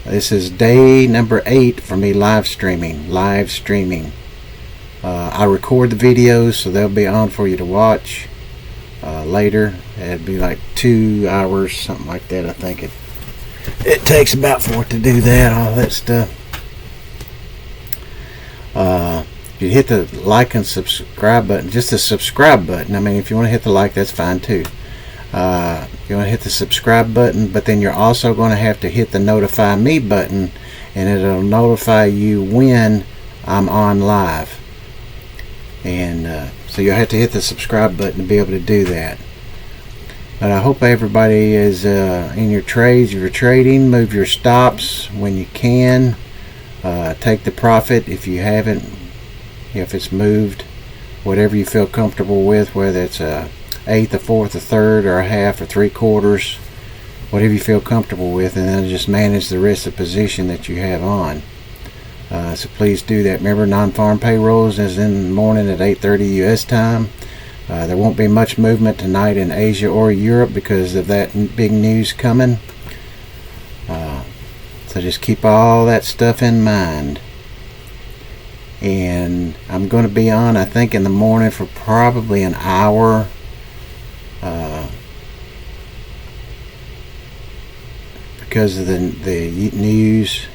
this is day number 8 for me live streaming. I record the videos, so they'll be on for you to watch later. It'd be like 2 hours, something like that. I think it takes about for it to do that, all that stuff. If you hit the like and subscribe button, just the subscribe button. I mean, if you want to hit the like, that's fine too. You want to hit the subscribe button, but then you're also going to have to hit the notify me button, and it'll notify you when I'm on live. And so you'll have to hit the subscribe button to be able to do that. But I hope everybody is in your trades. If you're trading, move your stops when you can. Take the profit if you haven't. If it's moved, whatever you feel comfortable with, whether it's a eighth, a fourth, a third, or a half, or 3/4, whatever you feel comfortable with, and then just manage the rest of the position that you have on. So please do that. Remember, non-farm payrolls is in the morning at 8:30 U.S. time. There won't be much movement tonight in Asia or Europe because of that big news coming. So just keep all that stuff in mind. And I'm going to be on, I think, in the morning for probably an hour. Because of the news.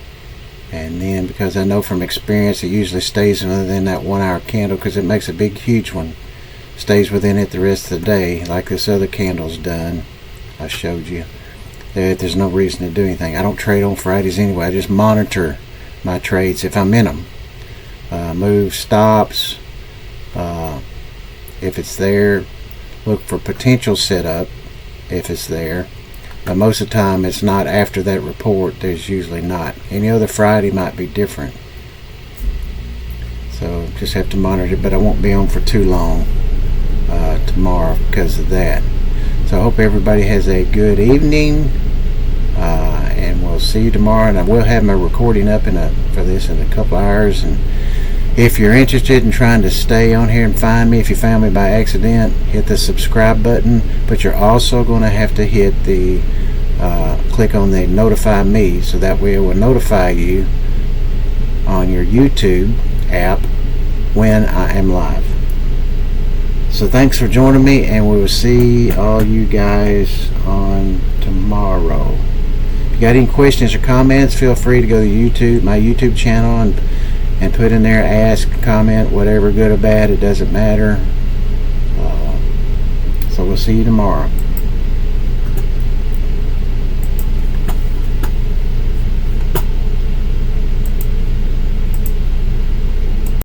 And then because I know from experience it usually stays within that 1 hour candle, because it makes a big huge one. Stays within it the rest of the day, like this other candle's done. I showed you. There's no reason to do anything. I don't trade on Fridays anyway. I just monitor my trades if I'm in them. Move stops. If it's there, look for potential setup if it's there. But most of the time it's not after that report. There's usually not. Any other Friday might be different. So just have to monitor it, but I won't be on for too long tomorrow because of that. So I hope everybody has a good evening, and we'll see you tomorrow. And I will have my recording up for this in a couple hours. And if you're interested in trying to stay on here and find me, if you found me by accident, hit the subscribe button. But you're also going to have to hit the click on the notify me, so that way it will notify you on your YouTube app when I am live. So thanks for joining me, and we will see all you guys on tomorrow. If you got any questions or comments, feel free to go to my YouTube channel and put in there, ask, comment, whatever, good or bad, it doesn't matter. So we'll see you tomorrow.